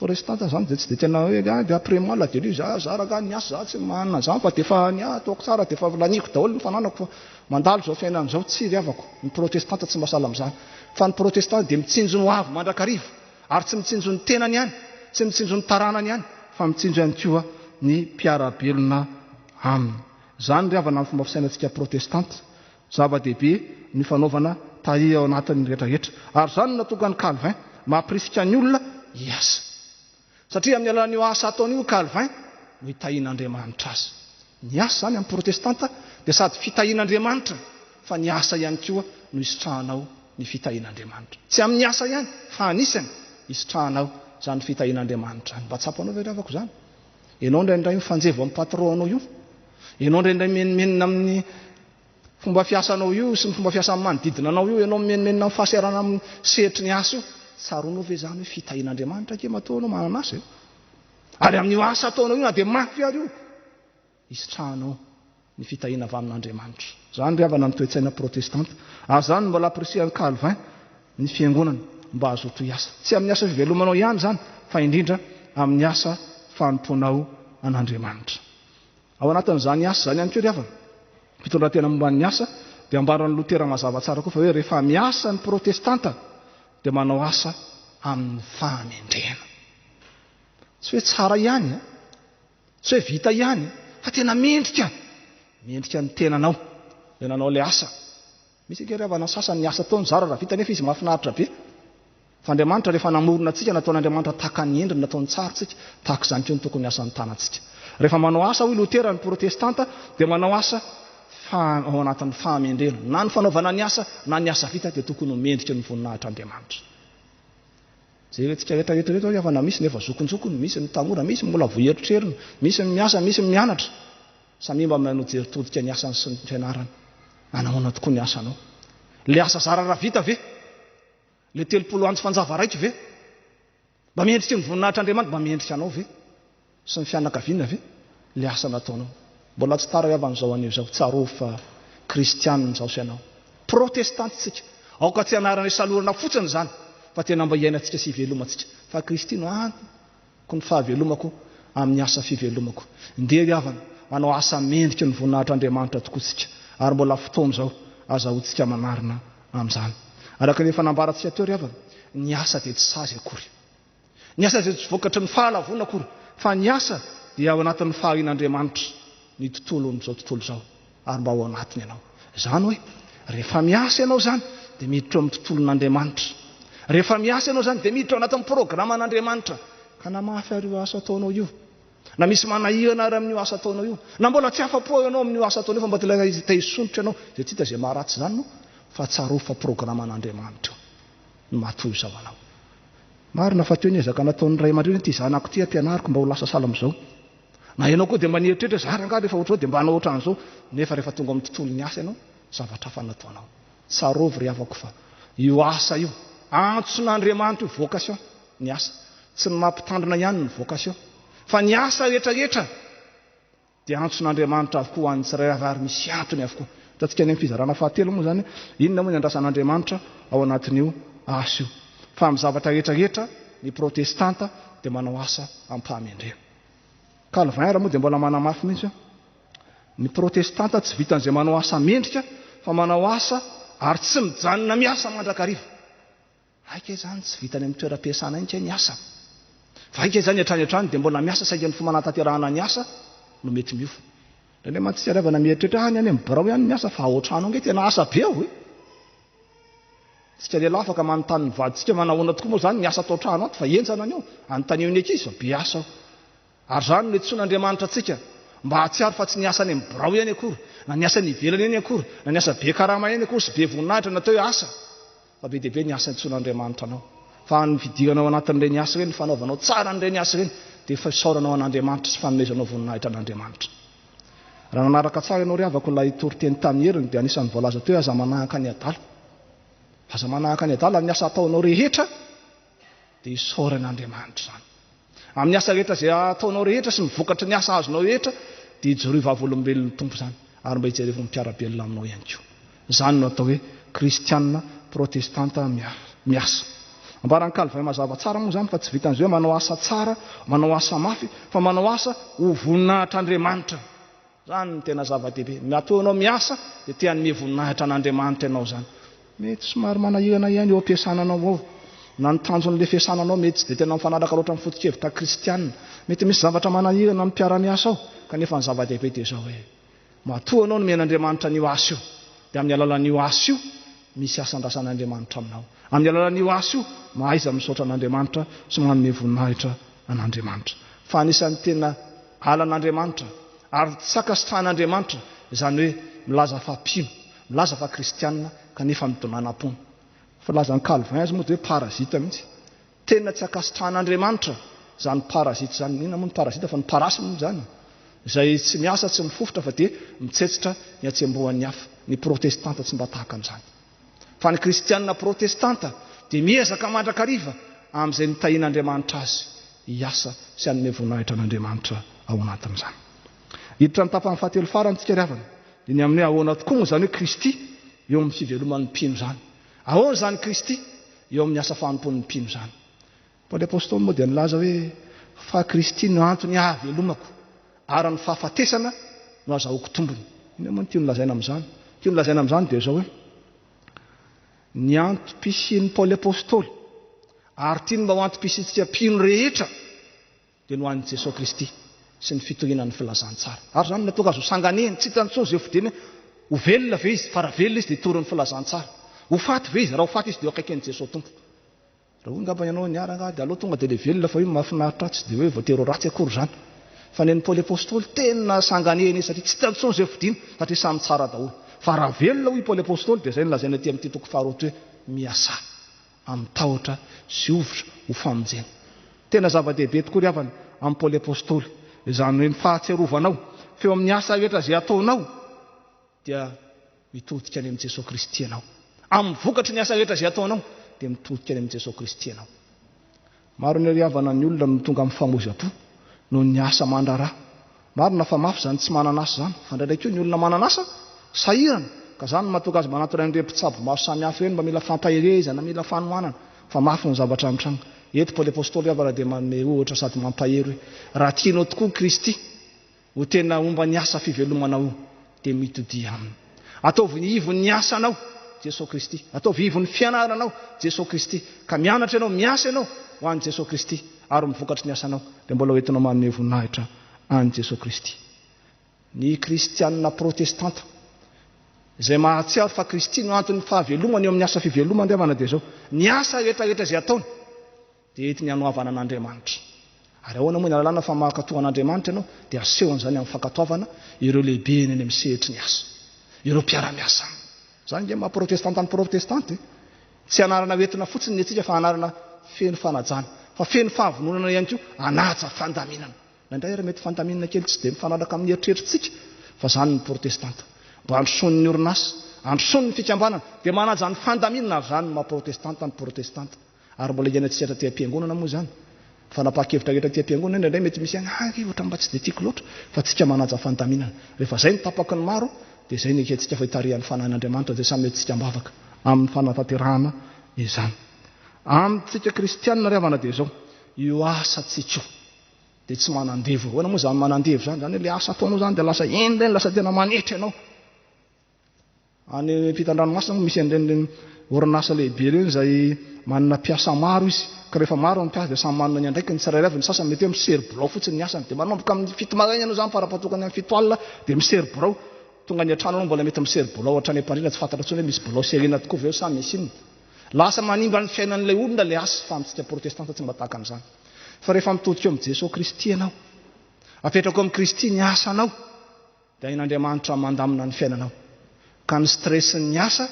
protestanta zany dia tsy dia tena hoe dia après moi la dia lui za raga ny asa za tsy manana zany fa dia efa ny ataoko tsara dia efa laniko daholo ny fananako fa mandalo zao fiainana zao tsy riavako ny protestanta tsy masala amin'izany fa ny protestanta dia mitsinjo ny avy mandrakarivo ary tsy mitsinjo ny tenany ihany tsy mitsinjo ny taranany ihany fa mitsinjo ihany koa ny mpiarabelona aminy zany riavana ny fomba fisainantsika protestanta zava-dehibe ny fanaovana tahiry ao anatin'ny rehetrarehetra ary zany natonga ny Calvin mampirisika ny olona hiasa satria amin'ny alalan'io asa ataon'io Calvin no hitahian'Andriamanitra azy ny asa zany amin'ny protestanta dia sady fitahian'Andriamanitra fa ny asa ihany koa no isitrahanao ny fitahian'Andriamanitra tsy amin'ny asa ihany fa anisany isitrahanao zany fitahian'Andriamanitra mba tsapanao ve ravako zany ianao indraindray mifanjevo amin'ny patronao io ianao indraindray menimenina amin'ny fomba fiasanao io sy ny fomba fiasan'ny manodidina anao io ianao menimenina amin'ny fahaserana amin'ny sehetry ny asa io tsaronao ve zany hoe fitahian'Andriamanitra ke mataonao manana asa io ary amin'io asa ataonao io na dia mafy ary io isitrahanao ny fitahiana avy amin'Andriamanitra zany riavana ny toe-tsaina protestanta ary zany mbola apresian'ny Calvin ny fiangonana mba azoto hiasa tsy amin'ny asa fivelomanao ihany zany fa indrindra amin'ny asa fanomponao an'Andriamanitra ao anatin'izany asa zany ihany koa riavana fitondran-tena momban'ny asa dia ambaran'ny Lotera mazava tsara koa fa hoe rehefa miasa ny protestanta dia manao asa amin'ny fahamendrena tsy hoe tsara ihany tsy hoe vita ihany fa tena mendrika ny tenanao dia nanao ilay asa misy ankeryavana sasany ny asa taony zara raha vita nefa izy mahafinaritra be fa Andriamanitra rehefa namorona antsika nataon'Andriamanitra tahaka ny endriny nataony tsara tsika tahaka izany koa ny tokony asan'ny tanantsika rehefa manao asa hoy Lotera ny protestanta dia manao asa ao anatin'ny fahamendrena na ny fanaovana ny asa na ny asa vita dia tokony mendrika ny voninahitr'Andriamanitra zay rehetrika rehetrarehetra riavana misy nefa zokonjokony misy ny tanora misy mbola voeritrerina misy ny miasa misy ny mianatra samy mba manojeritodika ny asany sy ny fianarany anahoana tokoa ny asanao le asa zara raha vita ve le 30 andro fanjava raiky ve mba mendrika ny voninahitr'Andriamanitra mba mendrika anao ve sy ny fianakaviana ve le asa nataonao mbola tsy tara riavan'izao an'io zao tsaro fa kristianina zao sy ianao protestantsika aoka tsy anarana salorana fotsiny zany fa tena mba iainantsika sy hivelomantsika fa Kristy no antoko ny fahavelomako amin'ny asa fivelomako ndeha riavana manao asa mendrika ny voninahitr'Andriamanitra tokoa tsika ary mbola fotoana zao azahoantsika manarina amin'izany araka ny efa nambarantsika teo riavana ny asa dia tsy sazy akory ny asa dia tsy vokatry ny fahalavona akory fa ny asa dia ao anatin'ny faharian'Andriamanitra ny tontolo n'izao tontolo zao ary mba ao anatiny ianao zany hoe rehefa miasa ianao zany dia miditra eo amin'ny tontolon'Andriamanitra rehefa miasa ianao zany dia miditra ao anatin'ny programan'Andriamanitra ka namafy ary io asa ataonao io na misy manahirana ary amin'io asa ataonao io na mbola tsy afa-po ianao amin'io asa ataonao io fa mba tehizonitra ianao dia tsy hita izay maharatsy zany no fa tsaro fa programan'Andriamanitra no matoy izao anao. Marina fa teo ny ezaka nataon'ny ray aman-dreny ty zanako ty ampianariko mba ho lasa salam'izao na ianao koa dia mba nieritreritra zara nga rehefa ohatrao dia mba hanao ohatran'izao nefa rehefa tonga amin'ny tontolo ny asa ianao zavatra hafa nataonao. Tsarovy ry havako fa io asa io antson'Andriamanitra io vocation ny asa tsy ny mampitandrina ihany ny vocation fa ny asa rehetrarehetra dia antson'Andriamanitra avokoa ho an'ny tsirairay ary misy antony avokoa. Hitantsika any amin'ny fizarana fahatelo moa zany inona moa ny andrasan'Andriamanitra ao anatin'io asa io fa amin'ny zavatra rehetrarehetra ny protestanta dia manao asa ampahamendrena. Calvin raha moa dia mbola manamafy mihitsy ny protestanta tsy vitan'izay manao asa mendrika fa manao asa ary tsy mijanona miasa mandrakariva. Aika izany tsy vitany amin'ny toeram-piasana ihitsy ny asa fa aika izany hatrany hatrany dia mbola miasa saika ny fomanatanterahana ny asa no mety miova. Ndraindray mantsisiaravana mieritreritra any any amin'ny birao ihany miasa fa ao trano ange tena asa be ao tsika lehilahy afaka manontany ny vaditsika manahoana tokoa moa zany ny asa atao trano ato fa enjana any ao anontaniony ankizy fa be asa ao ary zany no etson'Andriamanitra atsika mba hatsiaro fa tsy ny asa any amin'ny birao ihany akory na ny asa ny ivelany ihany akory na ny asa be karama ihany akory sy be voninahitra natao hoe asa fa be dia be ny asa etson'Andriamanitra anao fa ny fidiranao anatin'ireny asa ireny fanaovanao tsara n'ireny asa ireny dia fasaoranao an'Andriamanitra sy fanomezanao voninahitra an'Andriamanitra. Raha nanaraka tsara ianao ry havako ilay toriteny tamin'ny heriny dia anisan'ny voalaza teo aza manahaka ny adala. Aza manahaka ny adala amin'ny asa ataonao rehetra dia isaoran'Andriamanitra zany. Amin'ny asa rehetra izay ataonao rehetra sy mivokatra ny asa azonao rehetra dia hijery vavolombelon'ny tompo zany ary mba hijery mpiarabelona aminao ihany koa. Zany no atao hoe kristianina protestanta miasa. Ambaran'ny Calvin mazava tsara moa zany fa tsy vitan'izay hoe manao asa tsara manao asa mafy fa manao asa ho voninahitra Andriamanitra. Zany ny tena zava-dehibe. Matoa ianao miasa dia te hanome voninahitra an'Andriamanitra ianao zany. Mety somary manahirana ihany eo ampiasananao ao na ny tanjon'ilay fiasananao mety tsy dia tena mifanaraka loatra amin'ny foto-kevitra kristianina. Mety misy zavatra manahirana amin'ny mpiara-miasa ao kanefa ny zava-dehibe dia izao hoe matoa ianao no men'Andriamanitra n'io asa io dia amin'ny alalan'io asa io misy asa andrasan'Andriamanitra aminao. Amin'ny alalan'io asa io mahaiza misaotra an'Andriamanitra sy manome voninahitra an'Andriamanitra. Fa anisan'ny tena alan'Andriamanitra ary sakasitrahan'Andriamanitra izany hoe milaza fa mpino milaza fa kristianina kanefa midonanam-pony. Fa lazan'ny Calvin azy moa dia hoe parazita mihitsy. Tena tsy akasitrahan'Andriamanitra zany parazita zany. Inona moa ny parazita fa ny parasy moa zany izay tsy miasa tsy mifofotra fa dia mitsetsitra ny atsembohan'ny hafa. Ny protestanta tsy mba tahaka an'izany fa ny kristianina protestanta dia miezaka mandrakariva amin'izay nitahian'Andriamanitra azy hiasa sy hanome voninahitra an'Andriamanitra ao anatin'izany. Hiditra ny tapany fahatelo farany tsika ry havana dia ny amin'ny ahoana tokoa moa zany hoe Kristy eo amin'ny fiveloman'ny mpino zany. Ahoana zany Kristy eo amin'ny asa fanompon'ny mpino zany. Paoly apôstôly moa dia nilaza hoe fa Kristy no antony ahavelomako ary ny fahafatesana no azahoako tombony. Ina moa ny tiany lazaina amin'izany? Tiany lazaina amin'izany dia izao hoe ny antom-pisian'ny Paoly apôstôly ary tiany mba ho antom-pisiantsika mpino rehetra dia no an'i Jesosy Kristy sy ny fitorianan'ny filazantsara. Ary zany natao azo sanganeny tsy hitantsony izay fideny ho velona ve izy fa raha velona izy dia torin'ny filazantsara. Ho faty ve izy raha ho faty izy dia eo akaikin'i Jesosy tompo. Raha hoy ngamba ianao niara nga dia aloha tonga dia ilay velona fa io mahafinaritra tsy dia hoe voatero ratsy akory zany. Fa ny Paoly apôstôly tena sanganeny izy satria tsy hitantsony izay fidiny satria samy tsara daholo. Fa raha velona hoy Paoly apôstôly dia izay nolazaina aty amin'ity toko faharoa hoe miasà amin'ny tahotra sy ovitra ho famonjena. Tena zava-dehibe tokoa ry havana amin'ny Paoly apôstôly izany hoe ny fahatsiarovanao feo amin'ny asa rehetra izay ataonao dia mitodika any amin'i Jesosy Kristy ianao. Amin'ny vokatry ny asa rehetra izay ataonao dia mitodika any amin'i Jesosy Kristy ianao. Maro ny ry havana ny olona no tonga amin'ny famoiza-po noho ny asa mandrara. Marina fa mafy zany tsy mananasa zany fa ndraindray koa ny olona mananasa sahirana ka zany mahatonga azy manatona ireny mpitsabo maro samihafa ireny mba mila fampahirezana mila fanohanana fa mafy ny zavatra mitranga. Eto Paoly apôstôly havana dia manome ohatra sady mampahery hoe raha tianao tokoa Kristy ho tena omba ny asa fivelomanao dia mitodia aminy. Ataovy ny ivony ny asanao Jesosy Kristy. Ataovy ivony fianaranao Jesosy Kristy. Ka mianatra ianao miasa ianao ho an'i Jesosy Kristy ary mivokatry ny asanao dia mbola hoentinao manome voninahitra an'i Jesosy Kristy. Ny kristianina protestanta izay mahatsiaro fa Kristy no antony fahavelomany eo amin'ny asa fivelomana andriavana dia zao ny asa rehetrarehetra izay ataony dia ety ny anoavana an'Andriamanitra. Ary ahoana moa ny alalàna fa mahakatoa an'Andriamanitra ianao dia asehony zany amin'ny fankatoavana ireo lehibe eny amin'ny sehetry ny asa, ireo mpiara-miasa. Zany nge maha-protestanta ny protestante tsy anarana hoentina fotsiny ny atsika fa anarana feno fanajana, fa feno fahavononana ihany koa anaja fandaminana. Nandray ary mety fandaminana kely tsy dia mifanaraka amin'ny eritrerititsika fa zany ny protestanta. Mba androsony ny orinasa, androsony ny fikambanana dia manaja ny fandaminana ary zany maha-protestanta ny protestanta. Ary mbola iaina tsy hatra tia-piangonana moa zany. Fa napaka-hevitra rehetra tia-piangonana indray mety misy ohatra mba tsy dia tiako loatra fa tsika manaja fandaminana. Rehefa zay ny tapaky ny maro dia zay ny tsika fa hitarihan'ny fanahin'Andriamanitra dia samy tsika ambavaka amin'ny fanatanterahana izany. Amintsika kristianina riavana dia zao io asa tsika io dia tsy manandevo. Hoana moa zany manandevo zany? Zany ilay asa ataonao zany dia lasa enda lasa tena manetra ianao. Any fitan-dranomasina moa misy an'ireny orinasa lehibe ireny izay manana mpiasa maro izy. Ka rehefa maro ny mpiasa dia samy manana ny andraikiny tsirairay avy. Ny sasany mety hoe misery bolao fotsiny ny asany dia manomboka amin'ny 7 maraina ianao zany fara-patokany amin'ny 7 alina dia misery bolao. Tonga ny an-trano mbola mety misery bolao hatrany am-pandrina tsy fantatra tsony hoe misy bolao serena tokoa ve samy misy inona. Lasa manimba ny fiainan'ilay olona ilay asa fa amintsika protestanta tsy mba tahaka an'izany. Fa rehefa mitodika eo amin'ny Jesosy Kristy ianao, apetraka eo amin'ny Kristy ny asanao dia ain'Andriamanitra mandamina ny fiainanao. Ka ny stressin'ny asa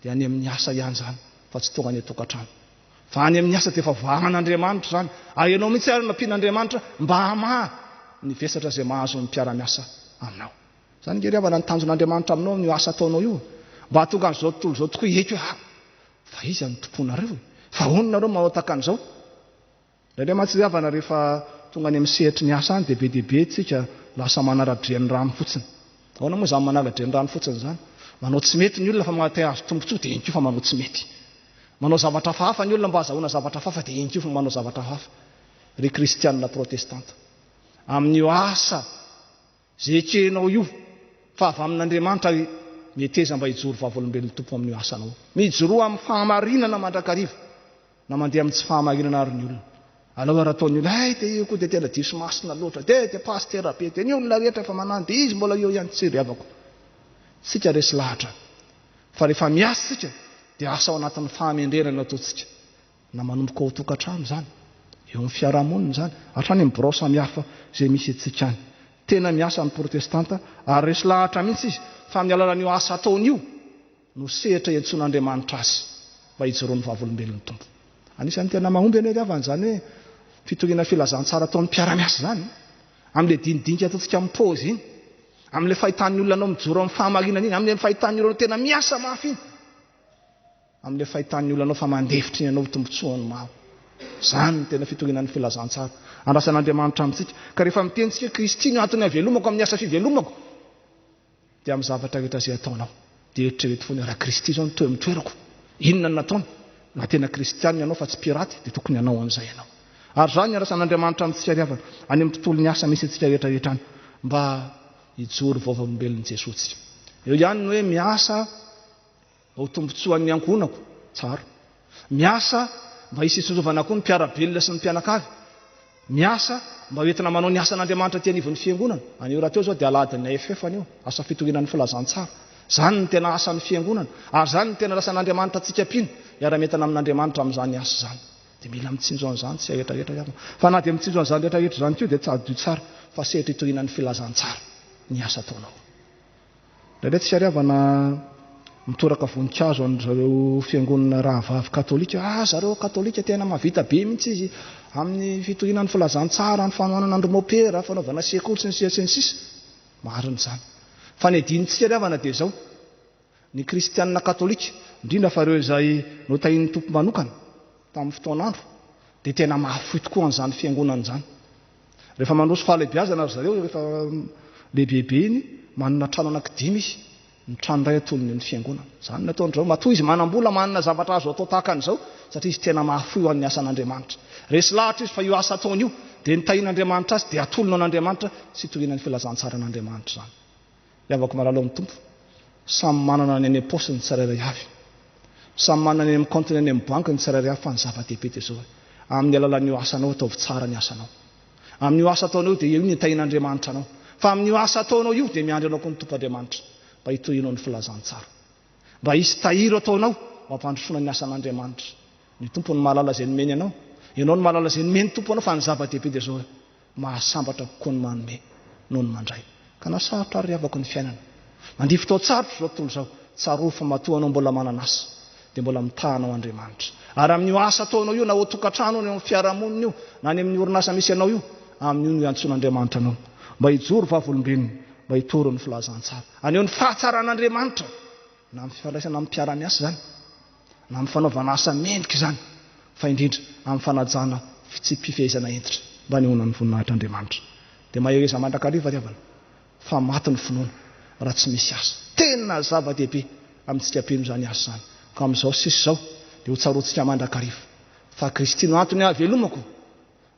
dia any amin'ny asa ihany zany fa tsy tonga ny atokantrano. Fa any amin'ny asa dia efa vahan'Andriamanitra zany. Ianao mihitsy ary nampian'Andriamanitra mba hamaha ny vesatra izay mahazo ny mpiara-miasa aminao. Zany nge riavana ny tanjon'Andriamanitra aminao ny asa ataonao io. Mba hatonga an'izao tontolo izao tokoa eky hoe fa izy ny tomponareo, fa hononareo mahotaka an'izao. Indray mantsy riavana rehefa tonga any amin'ny sehetry ny asa any dia be dia be tsika lasa manara-dren'ny rano fotsiny. Ahoana moa zany manara-dren'ny rano fotsiny zany? Manao tsy mety ny olona fa manatay azo tombontsoa dia iny koa fa manao tsy mety. Manao zavatra hafa ny olona mba azahoana zavatra hafa dia iny koa fa manao zavatra hafa. Ry kristianina protestanta amin'io asa zay ekenao io fa avy amin'Andriamanitra mieteza mba hijoro vavolombelon'ny tompo amin'io asanao. Mijoroa amin'ny fahamarinana mandrakariva na mandeha amin'ny tsy fahamarinana ary ny olona. Alao ary ataon'ny olona dia io koa dia tena diso masina loatra dia pastera be dia ny olona rehetra efa manano dia izy mbola eo ihany tsy riavako. Sika resy lahatra fa rehefa miasa sika dia asa ao anatin'ny fahamendrenana ataontsika na manomboka ao tokantrano zany, eo amin'ny fiarahamonina zany, hatrany amin'ny birao samihafa izay misy antsika any. Tena miasa ny protestanta ary resy lahatra mihitsy izy fa amin'ny alalan'io asa ataony io no sehatra iantson'Andriamanitra azy mba hijoroan'ny vavolombelon'ny tompo. Anisan'ny tena mahomby ane riavana zany hoe fitoriana filazantsara ataon'ny mpiara-miasa zany amin'ilay dinidinika ataontsika amin'ny paozy iny, amin'ilay fahitan'ny olona anao mijoro amin'ny fahamarinana iny, amin'ilay fahitan'ny olona tena miasa mafy iny, amin'ilay fahitan'ny olona anao fa mandefitra iny anao tombotsoany maro. Zany ny tena fitorinan'ny filazantsara andrasan'Andriamanitra amintsika. Ka rehefa mitentsika Kristy no antony avelomako amin'ny asa fivelomako dia amin'ny zavatra rehetra izay ataonao dia eritrereto foana raha Kristy zao no mitoerako, inona no nataony? Na tena kristianina ianao fa tsy piraty dia tokony hanao an'izay ianao. Ary zany andrasan'Andriamanitra amintsika riavana any amin'ny tontolon'ny asa misy antsika rehetrarehetra any mba hijoro vavolombelon'i Jesosy. Eo ihany ny hoe miasa ho tombotsoan'ny ankonako tsara, miasa mba hisy fitsorovana koa ny mpiara-belona sy ny mpianakavy, miasa mba hoentina manao ny asan'Andriamanitra ty anivon'ny fiangonana. Anio raha teo zao dia aladin'ny AFF anio, asa fitorinan'ny filazantsara. Zany ny tena asan'ny fiangonana ary zany ny tena rasan'Andriamanitra antsika pino hiara-metana amin'Andriamanitra amin'izany asa zany. Dia mila mitsinjo an'izany tsy rehetrarehetra riavana. Fa na dia mitsinjo an'izany rehetrarehetra zany koa dia tsy adio tsara fa sehatra hitorinan'ny filazantsara ny asa ataonao. Ndraindray tsy riavana mitoraka voninkazo an'izareo fiangonana rahavavy katolika. Zareo katolika tena mahavita be mihitsy izy amin'ny fitorinan'ny filazantsara, ny fanohanana andromopera, fanaovana sekoly sy ny sisa sy ny sisa. Marina zany. Fa ny adinitsika riavana dia zao ny kristianina katolika indrindra fa ireo izay notahin'ny tompo manokana tamin'ny fotoan'andro dia tena mahafoy tokoa an'izany fiangonana izany. Rehefa mandroso fahalehibiazana ry zareo rehefa lehibebe iny manana trano anankidimy izy, ny trano iray atolony ny fiangonana. Zany nataon'izao matoa izy manam-bola manana zavatra azo atao tahaka an'izao satria izy tena mahafoy ho an'ny asan'Andriamanitra. Resy lahatra izy fa io asa ataony io dia nitahin'Andriamanitra azy dia atolona an'Andriamanitra sy hitorinan'ny filazantsara'Andriamanitra zany. Riavako malala amin'ny tompo, samy manana ny any am-paosiny ny tsirairay avy, samy manana ny amin'ny compte ny any amin'ny banky ny tsirairay avy fa ny zava-dehibe dia zao amin'ny alalan'io asanao ataovy tsara ny asanao. Amin'io asa ataonao dia io ny nitahin'Andriamanitra anao. Fa amin'io asa ataonao io dia miandry anao koa ny tompo Andriamanitra. mba hitohinao ny filazantsara mba hisy tahiro ataonao mampandrosoana ny asan'Andriamanitra ny tompo ny mahalala izay nomeny ianao ny mahalala izay nomeny tompo anao fa ny zava-dehibe dia zao mahasambatra kokoa ny manome noho ny mandray ka nasarotra ary avako ny fiainana mandia fotoa tsarotra zao tontolo zao tsaro fa matoanao mbola mananasa dia mbola mitahanao Andriamanitra ary amin'io asa ataonao io na ao tokantrano ny amin'ny fiarahamonina io na ny amin'ny orinasa misy ianao io amin'io no iantsoan'Andriamanitra anao mba hijoro vavolombelony mba hitoro ny filazantsara aneo ny fahatsaran'Andriamanitra na amin'ny fifandraisana amin'ny mpiara-miasa zany na amin'ny fanaovana asa mendrika zany fa indrindra amin'ny fanajana fitsipifehezana entitra mba nehoana ny voninahitr'Andriamanitra dia mahereza mandrakariva riavana fa maty ny finoana raha tsy misy asa tena zava-dehibe amintsika ampino zany asa zany ka amin'izao sisy izao dia ho tsaroantsika mandrakariva fa Kristy no antony ahavelomako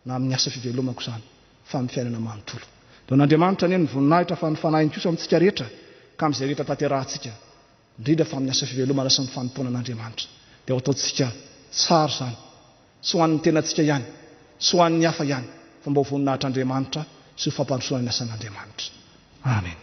na amin'ny asa fivelomako zany fa amin'ny fiainana manontolo dia n'Andriamanitra anie ny voninahitra fa ny fanahy kosa amintsika rehetra ka amin'izay rehetra tanterahantsika indrindra fa amin'ny asa fivelomana sy ny fanompoana an'Andriamanitra dia ho ataontsika tsara zany tsy ho an'ny tenantsika ihany tsy ho an'ny hafa ihany fa mba ho voninahitr'Andriamanitra sy ho fampandrosoana ny asan'Andriamanitra amen.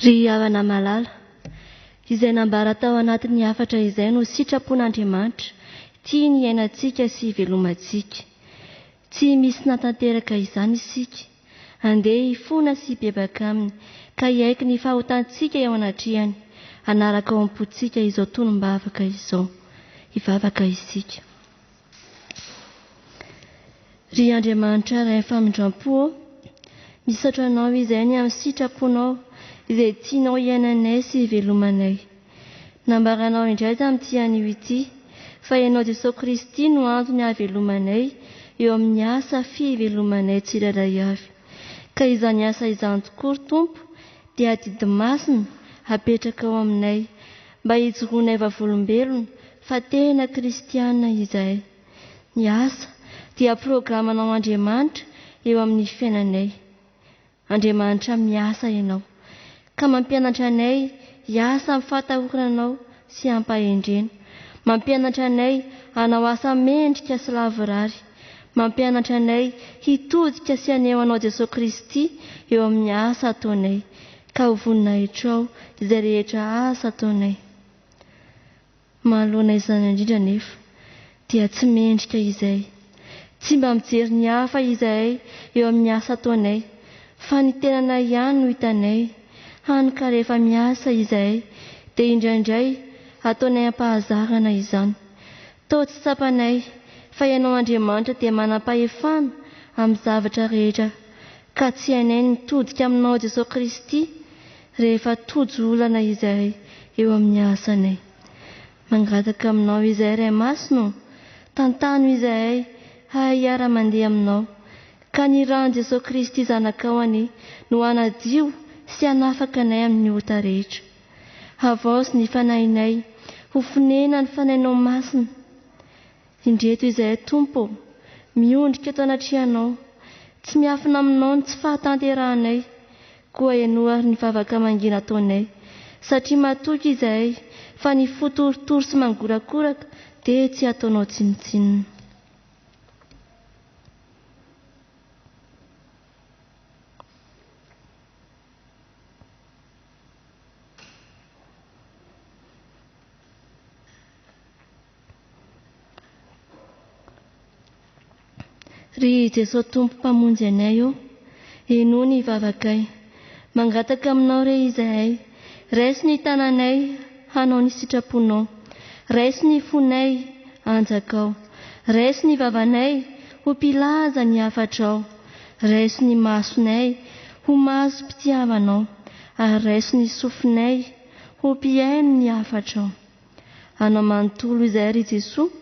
Ry havana malala izay nambara tao anatin'ny hafatra izay no sitrapon'Andriamanitra tia ny iainantsika sy hivelomantsika tsy misy natanteraka izany isika andeha hifona sy hibebaka aminy ka hiaiky ny fahotantsika eo anatrehany anaraka ao am-pontsika izao tonom-bavaka izao hivavaka isika. Ry Andriamanitra ray famindram-po misaotra anao izay ny amin'ny sitraponao izay tianao iainanay sy hivelomanay. Nambaranao indray tamin'ity anio ity fa ianao Jesosy Kristy no antony hahavelomanay eo amin'ny asa fivelomanay tsirairay avy. Ka izany asa izany tokoa Tompo dia didy masina apetraka ao aminay mba hijoroanay vavolombelona fa tena kristiana izahay. Ny asa dia programanao Andriamanitra eo amin'ny fiainanay. Andriamanitra miasa ianao ka mampianatra anay hiasa amin'ny fatahoranao sy ampahendrena. Mampianatra anay hanao asa mendrika sy lavorary. Mampianatra anay hitodika sy aneo anao Jesosy Kristy eo amin'ny asa ataonay ka ho voninahitrao izay rehetra asa ataonay. Manoloana izany indrindra nefa dia tsy mendrika izay, tsy mba mijery ny hafa izahay eo amin'ny asa ataonay fa ny tenanay ihany no hitanay. Hany ka rehefa miasa izahay dia indraindray ataonay ampahazarana izany. Tao tsy tsapanay fa ianao Andriamanitra dia manam-pahefana amin'ny zavatra rehetra ka tsy hainay mitodika aminao Jesosy Kristy rehefa tojo olana izahay eo amin'ny asanay. Mangataka aminao izahay Ray Masina, tantano izahay hiara-mandeha aminao ka ka ny rano Jesosy Kristy zanakao any no anadio sy anafaka anay amin'ny ota rehetra. Havaosy ny fanahinay ho fonena ny fanainao masina. Indreto izay Tompo, miondrika eto anatrianao, tsy miafina aminao ny tsy fahatanterahanay, koa enoary ny vavaka mangina ataonay, satria matoky izahay fa ny fotorotoro sy mangorakoraka dia tsy ataonao tsinotsinona. Ry Jesosy Tompo mpamonjy anay io, eno ny vavakay, mangataka aminao re izahay, raisy ny tananay hanao ny sitraponao, raisy ny fonay anjakao, raisy ny vavanay ho mpilaza ny hafatrao, raisy ny masonay ho maso mpitiavanao, ary raisy ny sofinay ho mpiaino ny hafatrao. Anao manontolo izay ry Jesosy,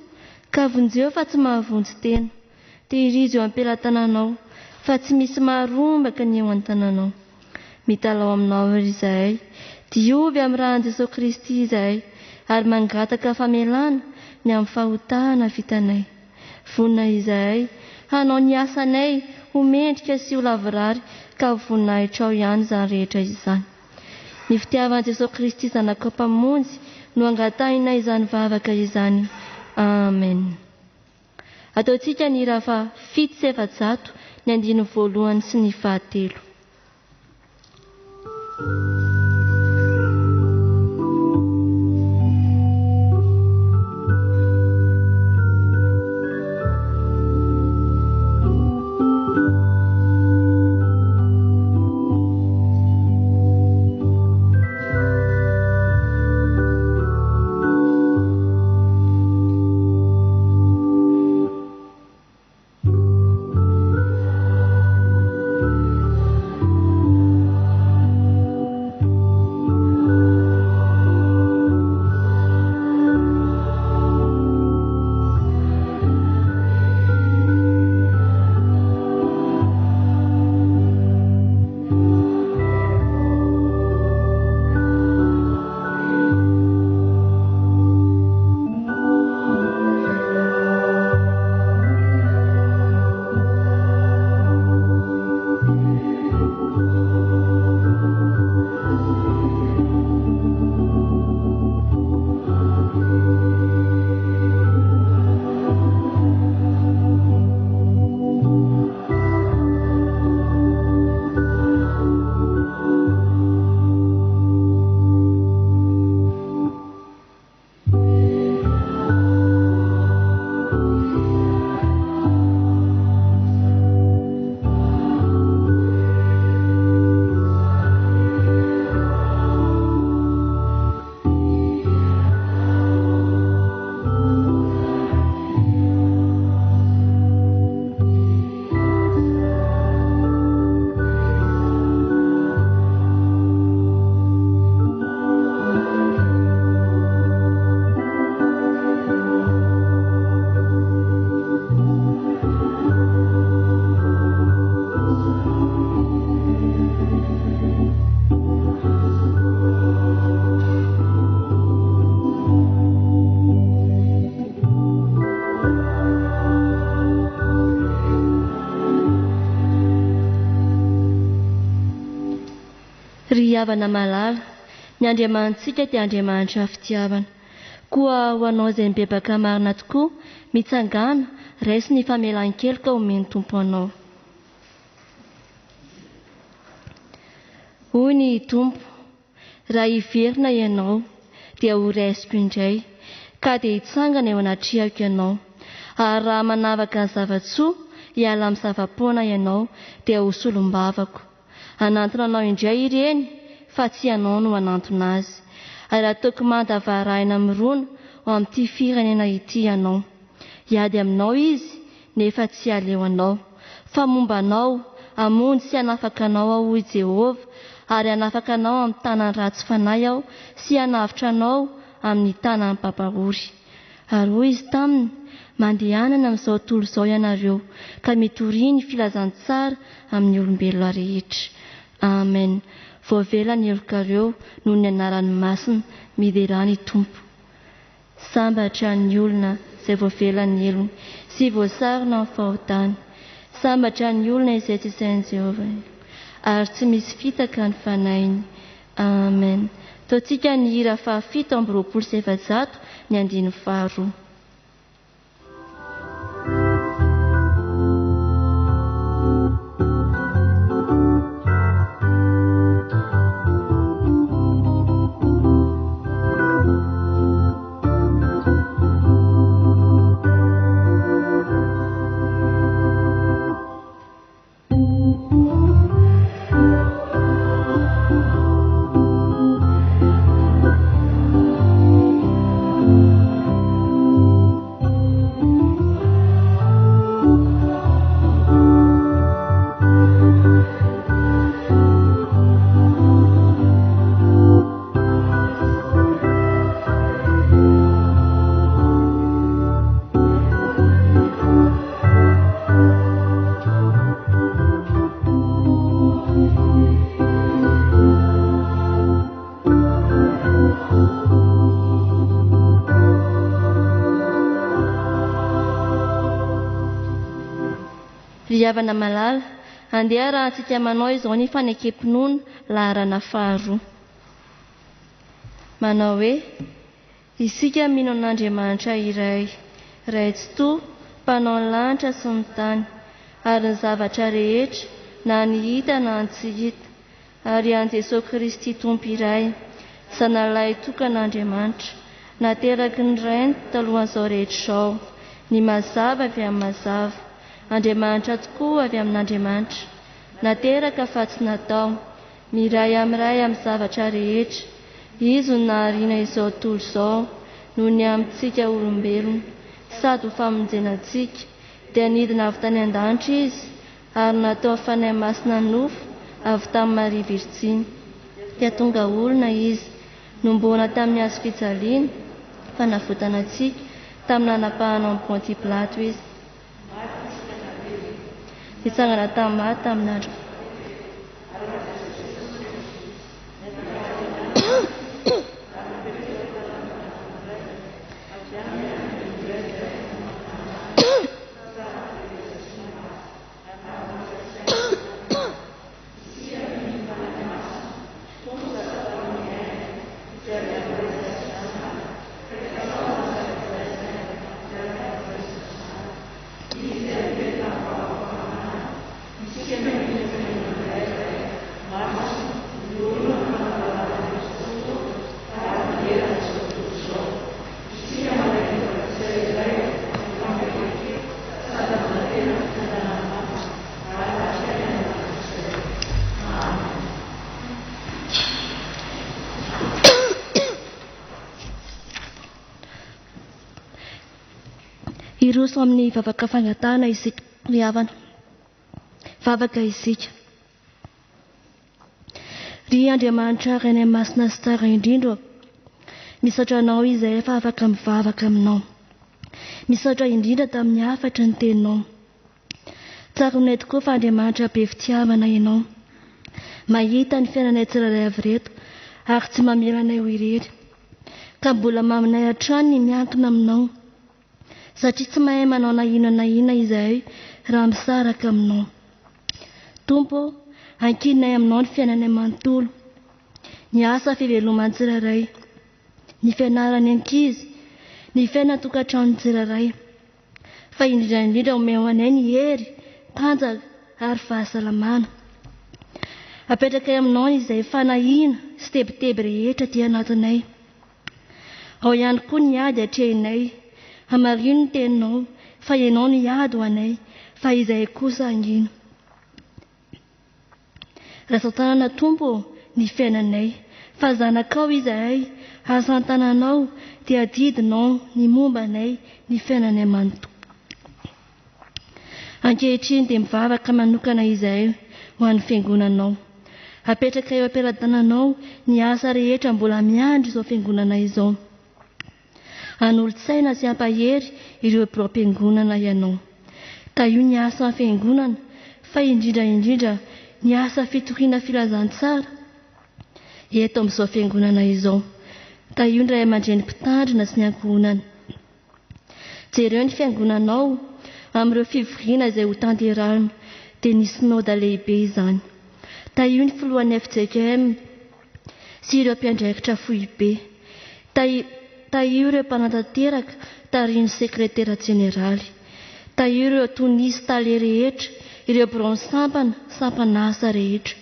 ka vonjeo fa tsy mahavonjy tena. Tehirizy eo ampelantananao fa tsy misy maharombaka ny eo an-tananao. Mitalao aminao ry izahay, diovy amin'ny rano Jesosy Kristy izahay, ary mangataka famelana ny amin'ny fahotana vitanay. Vonina izahay hanao ny asanay ho mendrika sy ho lavorary, ka voninahitrao ihany izany rehetra izany. Ny fitiavan'i Jesosy Kristy zanakao mpamonjy no angatahinay izany vavaka izany. Amen. Ataontsika ny rafa 700, ny 1 sy ny 3. Ry havana malala, ny Andriamantsika dia Andriamanitra fitiavana. Koa ho anao izay mibebaka marina tokoa, mitsangana, raisy ny famelan-kely ka omeny Tompo anao. Hoy ny Tompo, raha hiverina ianao, dia ho raisiko indray, ka dia hitsangana eo anatriako ianao. Ary raha manavaka ny zavatsoa, hiala amin'ny zavapoana ianao, dia ho solom-bavako. Anantona anao indray ireny, fa tsy ianao no anantona azy. Ary ataoko mandavarahina mirona ao amin'ity firenena ity ianao. Hiady aminao izy, nefa tsy aleo anao. Fa momba anao, amonjy sy anafaka anao aho i Jehovah, ary anafaka anao amin'ny tanany ratsy fanahy aho, sy hanavitra anao amin'ny tanany papahory. Ary hoy izy taminy, mandehanana amin'izao tontolo izao ianareo ka mitoriany filazantsara amin'ny olombelona rehetra. Amen. Voavela ny elokareo noho ny anarany masina miderany Tompo. Sambatra ny olona izay voavela ny elony sy voasarona amin'ny fahotany. Sambatra ny olona izay tsy sain'i Jehovah ary tsy misy fitaka ny fanainy. Amen. Taontsika ny hira 720 ny 12. Riavana malala, andeha raha antsika manao izao ny fanekempinoana laharana 2. Manao hoe, isika mino an'Andriamanitra iray, ray tsy toa, mpanao ny lanitra sy ny tany, ary ny zavatra rehetra, na ny hita na ny tsy hita, ary an Jesosy Kristy Tompo iray, Zanalahy tokan'Andriamanitra, nateraky ny rainy talohan'izao rehetra izao, ny mazava avy amin'ny mazava, Andriamanitra tokoa avy amin'Andriamanitra, nateraka fa tsy natao, miray amin'ny zavatra rehetra, izy no nahariana izao tontolo izao, noho ny amintsika olombelona, sady ho famonjenantsika, dia nidina avy tany an-danitra izy, ary natao fanahy masina nofo avy tamin'ny Maria Virjiny, dia tonga olona izy, nombona tamin'ny hazo fijaliana, fanavotana antsika tamin'ny nanapahana amin'ny Ponty Pilato izy. Nitsangana tamin'ny maty tamin'ny andro. Iroso amin'ny vavaka fangatahana isika riavana. Vavaka isika. Ry Andriamanitra Ray masina sy tsara indrindra, misaotra anao izay efa afaka mivavaka aminao. Misaotra indrindra tamin'ny hafatra ny teninao. Tsara ny tokoa fa Andriamanitra be fitiavana ianao. Mahita ny fiainanay tsirairay avy reto ary tsy mamelanay ho irery. Ka mbola maminay hatrany ny miankina aminao. Satria tsy mahay manao na inona izahay raha misaraka aminao. Tompo, ankinay aminao ny fiainanay manontolo, ny asa fiveloman'ny tsirairay, ny fianarany ankizy, ny fiainan-tokantrano tsirairay, fa indrindra omeo anay ny hery, tanjaka ary fahasalamana. Apetraka aminao izay fanahiana sy tebiteby rehetra ty anatinay. Ao ihany koa ny ady hatrehinay, hamarino ny teninao, fa ianao ny ady ho anay, fa izay kosa angina. Rasan-tanana Tompo ny fiainanay, fa zanakao izahay, asan-tananao dia didinao ny mombanay, ny fiainanay manontolo. Ankehitriny dia mivavaka manokana izahay ho an'ny fiangonanao. Apetraka eo ampelantananao ny asa rehetra mbola miandry izao fiangonana izao. An'olotsaina sy ampahery ireo mpiangonana ianao. Ka io ny asa amin'ny fiangonana, fa indrindra ny asa fitoriana filazantsara eto amin'izao fiangonana izao. Ka io ny ray aman-dreny mpitandrina sy ny ankohonana. Jereo ny fiangonanao amin'ireo fivoriana izay ho tanterahina, dia ny synode lehibe izany. Ta io ny filohan'ny FJKM sy ireo mpiandraikitra foibe. Ta io ireo mpanantanteraka tarihin'ny sekretera jeneraly. Ta io ireo tonisy tale rehetra, ireo bron sampana asa rehetra.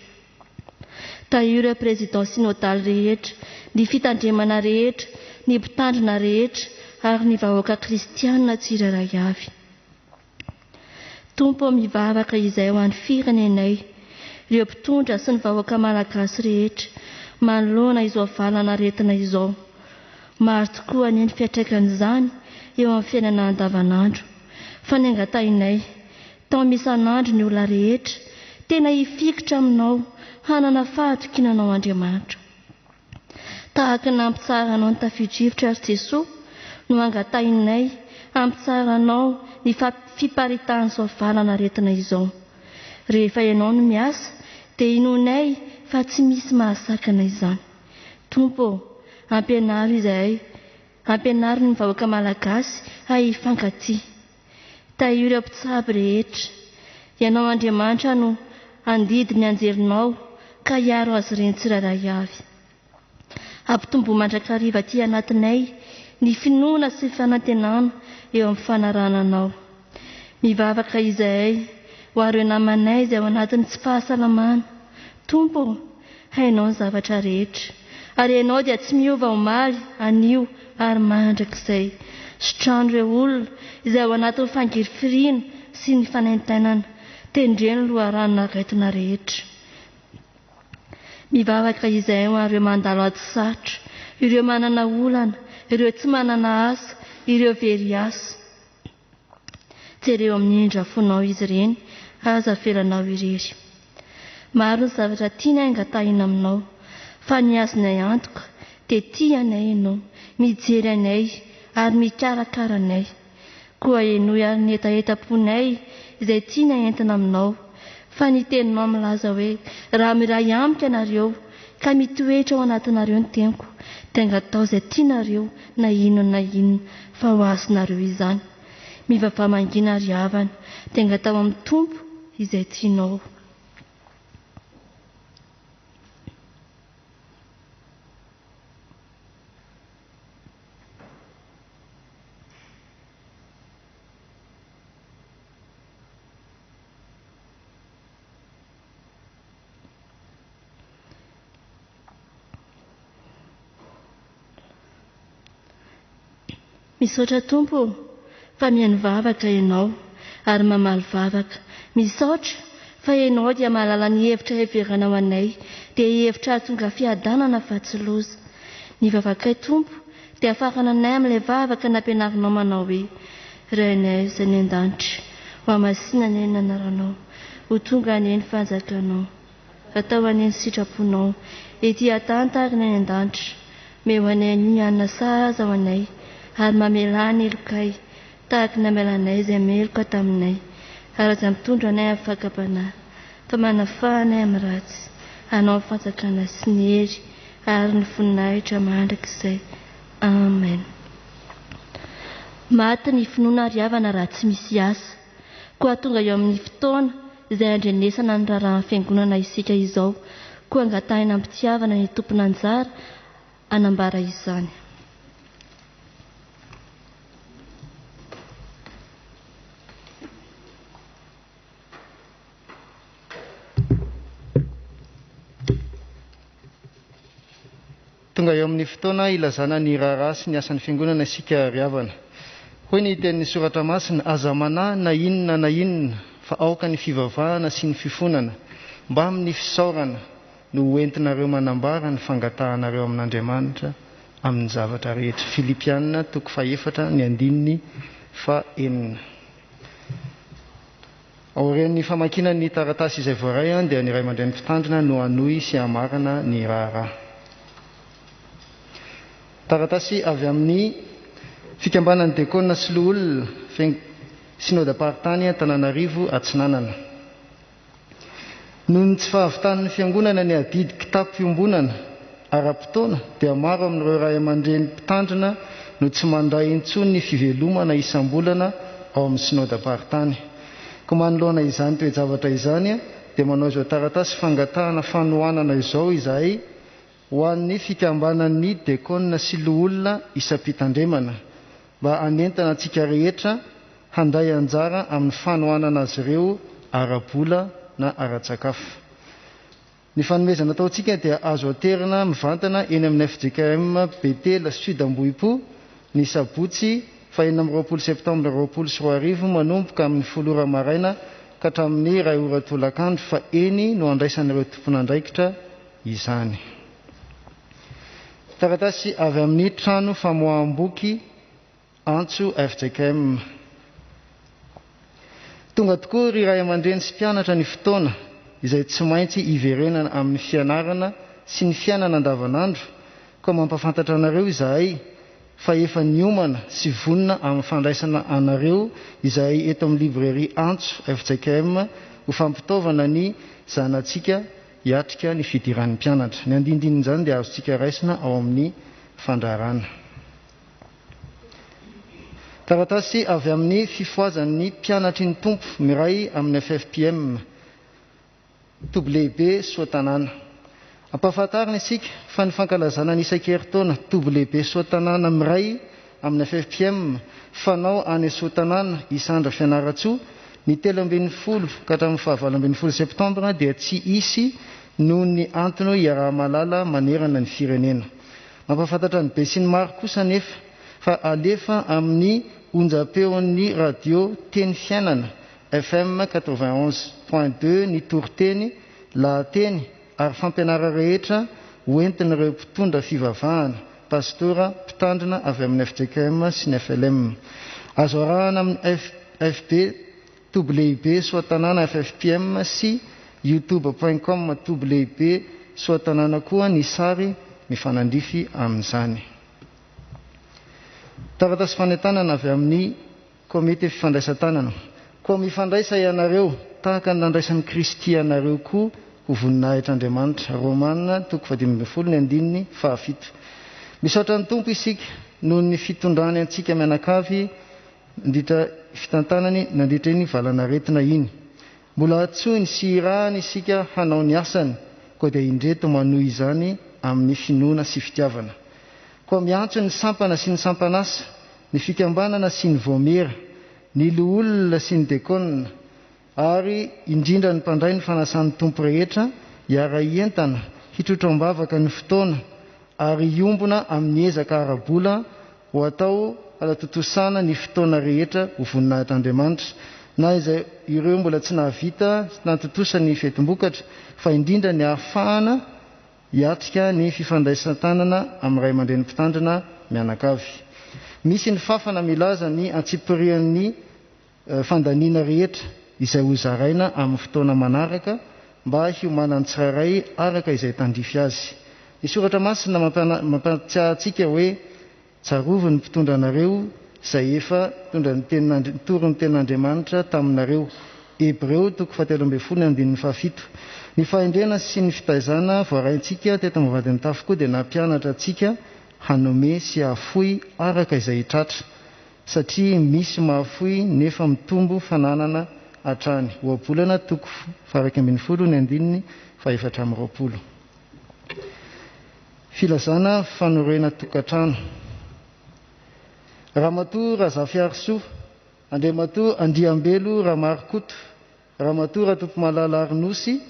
Ta io ireo président synodal rehetra, ny fitandremana rehetra, ny mpitandrina rehetra, ary ny vahoaka kristianina tsirairay avy. Tompo mivavaka izay ho an'ny firenenay, ireo mpitondra sy ny vahoaka malagasy rehetra, manoloana izao valana aretina izao. Maro tokoa ny fiantraikan'izany eo amin'ny fiainana andavanandro. Fa ny angatainay, tao misanandro ny olona rehetra, tena hifikitra aminao, hanana fahatokinanao Andriamanitra. Tahaka nampitsaranao ny tafidrivotra ary Jesosy, no angatainay ampitsaranao ny fiparitan'izao valana aretina izao. Rehefa ianao no miasa, dia inonay fa tsy misy mahasakana izany. Tompo, ampianaro ny vahoaka malagasy hifankatia. Ta io ireo mpitsabo rehetra, ianao Andriamanitra no andidy ny anjerinao, ka hiaro azy ireny tsirairay avy. Ampitombo mandrakariva aty anatinay ny finoana sy fanantenana eo amin'ny fanarananao. Mivavaka izahay ho areo namanay izay ao anatin'ny tsy fahasalamana. Tompo, hainao ny zavatra rehetra, ary ianao dia tsy miova omaly, anio ary mandrakizay. Sotrano ireo olona izay ao anatin'ny fangirifiriana sy ny fanaintainana, tendreny loharano araitina rehetra. Mivavaka izahay ho areo mandalo ady sarotra, ireo manana olana, ireo tsy manana asa, ireo very asa. Jereo amin'ny indrafonao izy ireny, aza velanao irery. Maro ny zavatra tiany angatahina aminao, fa ny azonay antoka dia tianay ianao, mijery anay ary mikarakara anay. Koa enoy ary ny etaetaponay izay tiana entina aminao, fa ny teninao milaza hoe raha miray amika ianareo ka mitoetra ao anatinareo ny teniko, dia angatao izay tianareo na inona fa ho azonareo izany. Mivavamangina ary havana, dia angatao amin'ny tompo izay tianao. Misaotra Tompo, fa mihaino vavaka ianao ary mamaly vavaka. Misaotra fa ianao dia mahalala ny hevitra heverana ho anay, dia hevitra tonga fiadanana fa tsy loza. Ny vavakay Tompo dia afarana anay amin'ilay vavaka nampianarinao manao hoe Rainay izay ny an-danitra, ho amasina ny eny anaranao, ho tonga ny eny fanjakanao, atao any eny sitraponao, ety atantary ny eny an-danitra, meo anay ny anina saza ho anay, ary mamela ny elokay, tahaka namelanay izay meloka taminay, ary aza mitondra anay amin'ny fakapanahy, fa manafahanay amin'ny ratsy, hanao ny fanjakana sy ny hery, ary ny voninahitra mandrakizay. Amen. Maty ny finoana ary havana raha tsy misy asa, koa tonga eo amin'ny fotoana izay andrenesana ny raharahan'ny fiangonana isika izao, koa angatahina ampitiavana ny tompona anjara anambara izany. Tonga eo amin'ny fotoana ilazana ny raharaha sy ny asan'ny fiangonana isika riavana. Hoy ny tenin'ny soratra masina, aza manahy na inona fa aoka ny fivavahana sy ny fifonana, mba amin'ny fisaorana no entinareo manambara ny fangatahanareo amin'Andriamanitra amin'ny zavatra rehetra. Filipianina 4:9. Aorian'ny famakiana ny taratasy izay voaray dia ny ray aman-dreny mpitandrina no anohy sy hamarana ny raharaha. Taratasy avy amin'ny fikambanan'ny dekona sy loolona synodam-paritany Antananarivo Atsinanana. Noho ny tsy fahavitan'ny fiangonana ny adidy kitapo fiombonana ara-potoana dia maro amin'ireo ray aman-dreny mpitandrina no tsy mandray intsony ny fivelomana isam-bolana ao amin'ny synodam-paritany. Ko manoloana izany toe-javatra izany dia manao izao taratasy fangatahana fanohanana izao izahay ho an'ny fikambanan'ny dekona sy loolona isam-pitandremana mba anentana antsika rehetra handray anjara amin'ny fanohanana azy ireo ara-bola na ara-tsakafo. Ny fanomezana ataontsika dia azo aterina mivantana eny amin'ny FJKM Betela Sud Ambohipo ny sabotsy 24 Septambra 2024 manomboka amin'ny 10 maraina ka hatramin'ny 2 ora tolakandro fa eny no andraisan'ireo tompon'andraikitra izany. Taratasy avy amin'ny trano famoaham-boky antso FJKM. Tonga tokoa ry ray aman-dreny sy mpianatra ny fotoana izay tsy maintsy iverenana amin'ny fianarana sy ny fiainana andavanandro, ka mampafantatra anareo izahay fa efa niomana sy vonona amin'ny fandraisana anareo izahay eto amin'ny librairie antso FJKM ho fampitaovana ny zanantsika hiatrika ny fidiran'ny mpianatra. Ny andindinin'izany dia azontsika raisina ao amin'ny fandraharana. Taratasy avy amin'ny fifoazan'ny mpianatry ny tompo miray amin'ny FFPM WB Soatanana. Ampahafantarina isika fa ny fankalazana ny isan-keritaona WB Soatanana miray amin'ny FFPM fanao any Soatanana isandra fianaratsoa ny 13 ka hatramin'ny 24 Septambra dia tsy isy noho ny antony iaraha-malala manerana ny firenena. Mampafantatra ny be sy ny maro kosa nefa fa alefa amin'ny onjam-peon'ny radio teny fiainana FM 91.2 ny toriteny lahateny ary fampianarana rehetra hoentin'ireo mpitondra fivavahana pastora mpitandrina avy amin'ny FJKM sy ny FLM. Azo arahana amin'ny FB WB Soatanana FFPM sy youtube.com WB Soatanana koa ny sary mifanandrify amin'izany. Taratasy fanentanana avy amin'ny komite fifandraisan-tanana. Koa mifandraisa ianareo tahaka ny nandraisan'ny Kristy ianareo koa ho voninahitran'Andriamanitra. Romanina 15:7. Misaotra ny tompo isika noho ny fitondrany antsika mianakavy nandritra fitantanany nandritra ny valanaretina iny. Mbola atsoiny sy irahany isika hanao ny asany, koa dia indreto manohy izany amin'ny finoana sy fitiavana. Koa miantso ny sampana sy ny sampanasa, ny fikambanana sy ny voamera, ny loolona sy ny dekona, ary indrindra ny mpandray ny fanasan'ny tompo rehetra hiara-ientana hitrotro-mbavaka ny fotoana ary iombona amin'ny ezaka ara-bola ho atao alatotosana ny fotoana rehetra ho voninahitran'Andriamanitra, na izay ireo mbola tsy nahavita nantotosa ny fetim-bokatra fa indrindra ny ahafahana hiatrika ny fifandraisan-tanana amin'ny ray aman-dreny mpitandrina mianakavy. Misy ny fafana milaza ny antsipirian'ny fandaniana rehetra izay ho zaraina amin'ny fotoana manaraka mba hiomanan'ny tsirairay araka izay tandrify azy. Ny soratra masina mampatsiahy antsika hoe tsarovo ny mpitondra anareo izay efa toro ny tenin'Andriamanitra taminareo. Hebreo 13:7. Ny fahendrena sy ny fitaizana voaraintsika teto Ambavahadimitafo koa dia nampianatra antsika hanome sy hahafoy araka izay hitratra, satria misy mahafoy nefa mitombo fananana hatrany. Ohabolana 12:4. Filazana fanorena tokantrano. Ramatoa Razafiarisoa, Andriamatoa Andriambelo Ramarikoto, Ramatoa Ratompomalala Arinosy,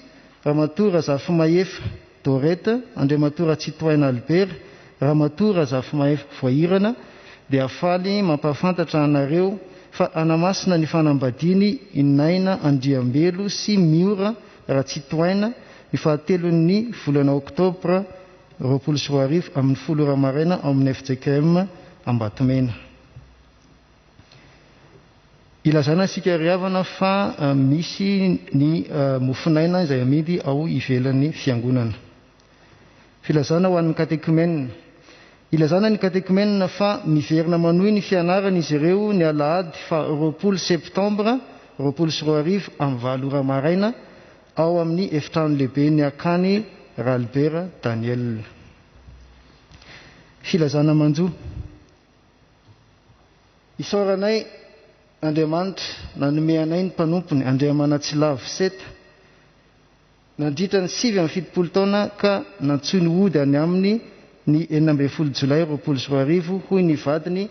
Ramatoa Razafimahefa Doreta, Andriamatoa Ratsitoaina Albert, Ramatoa Razafimahefa Voahirana dia afaly mampafantatra anareo fa anamasina ny fanambadiany inaina Andriambelo sy Miora Ratsitoaina ny 7 volana Oktobra 2024 amin'ny 10 ora maraina ao amin'ny FJKM Ambatomena. Ilazana isika riavana fa misy ny mofinaina izay amidy ao ivelan'ny fiangonana. Filazana ho an'ny katekumena. ilazana ny katekimena fa miverina manohy ny fianarana izy ireo ny alahady fa 20 septambra 20 amin'ny 8 ora maraina ao amin'ny efitrano lehibe ny akany Ralbert Daniel. Filazana manjo. Isaoranay Andriamanitra nanome anay ny mpanompony Andriamanatsilavy 7 nandritra ny 7 taona ka nantsoy ny ody any amin'ny ny 12 Jolay 20 hoy ny vadiny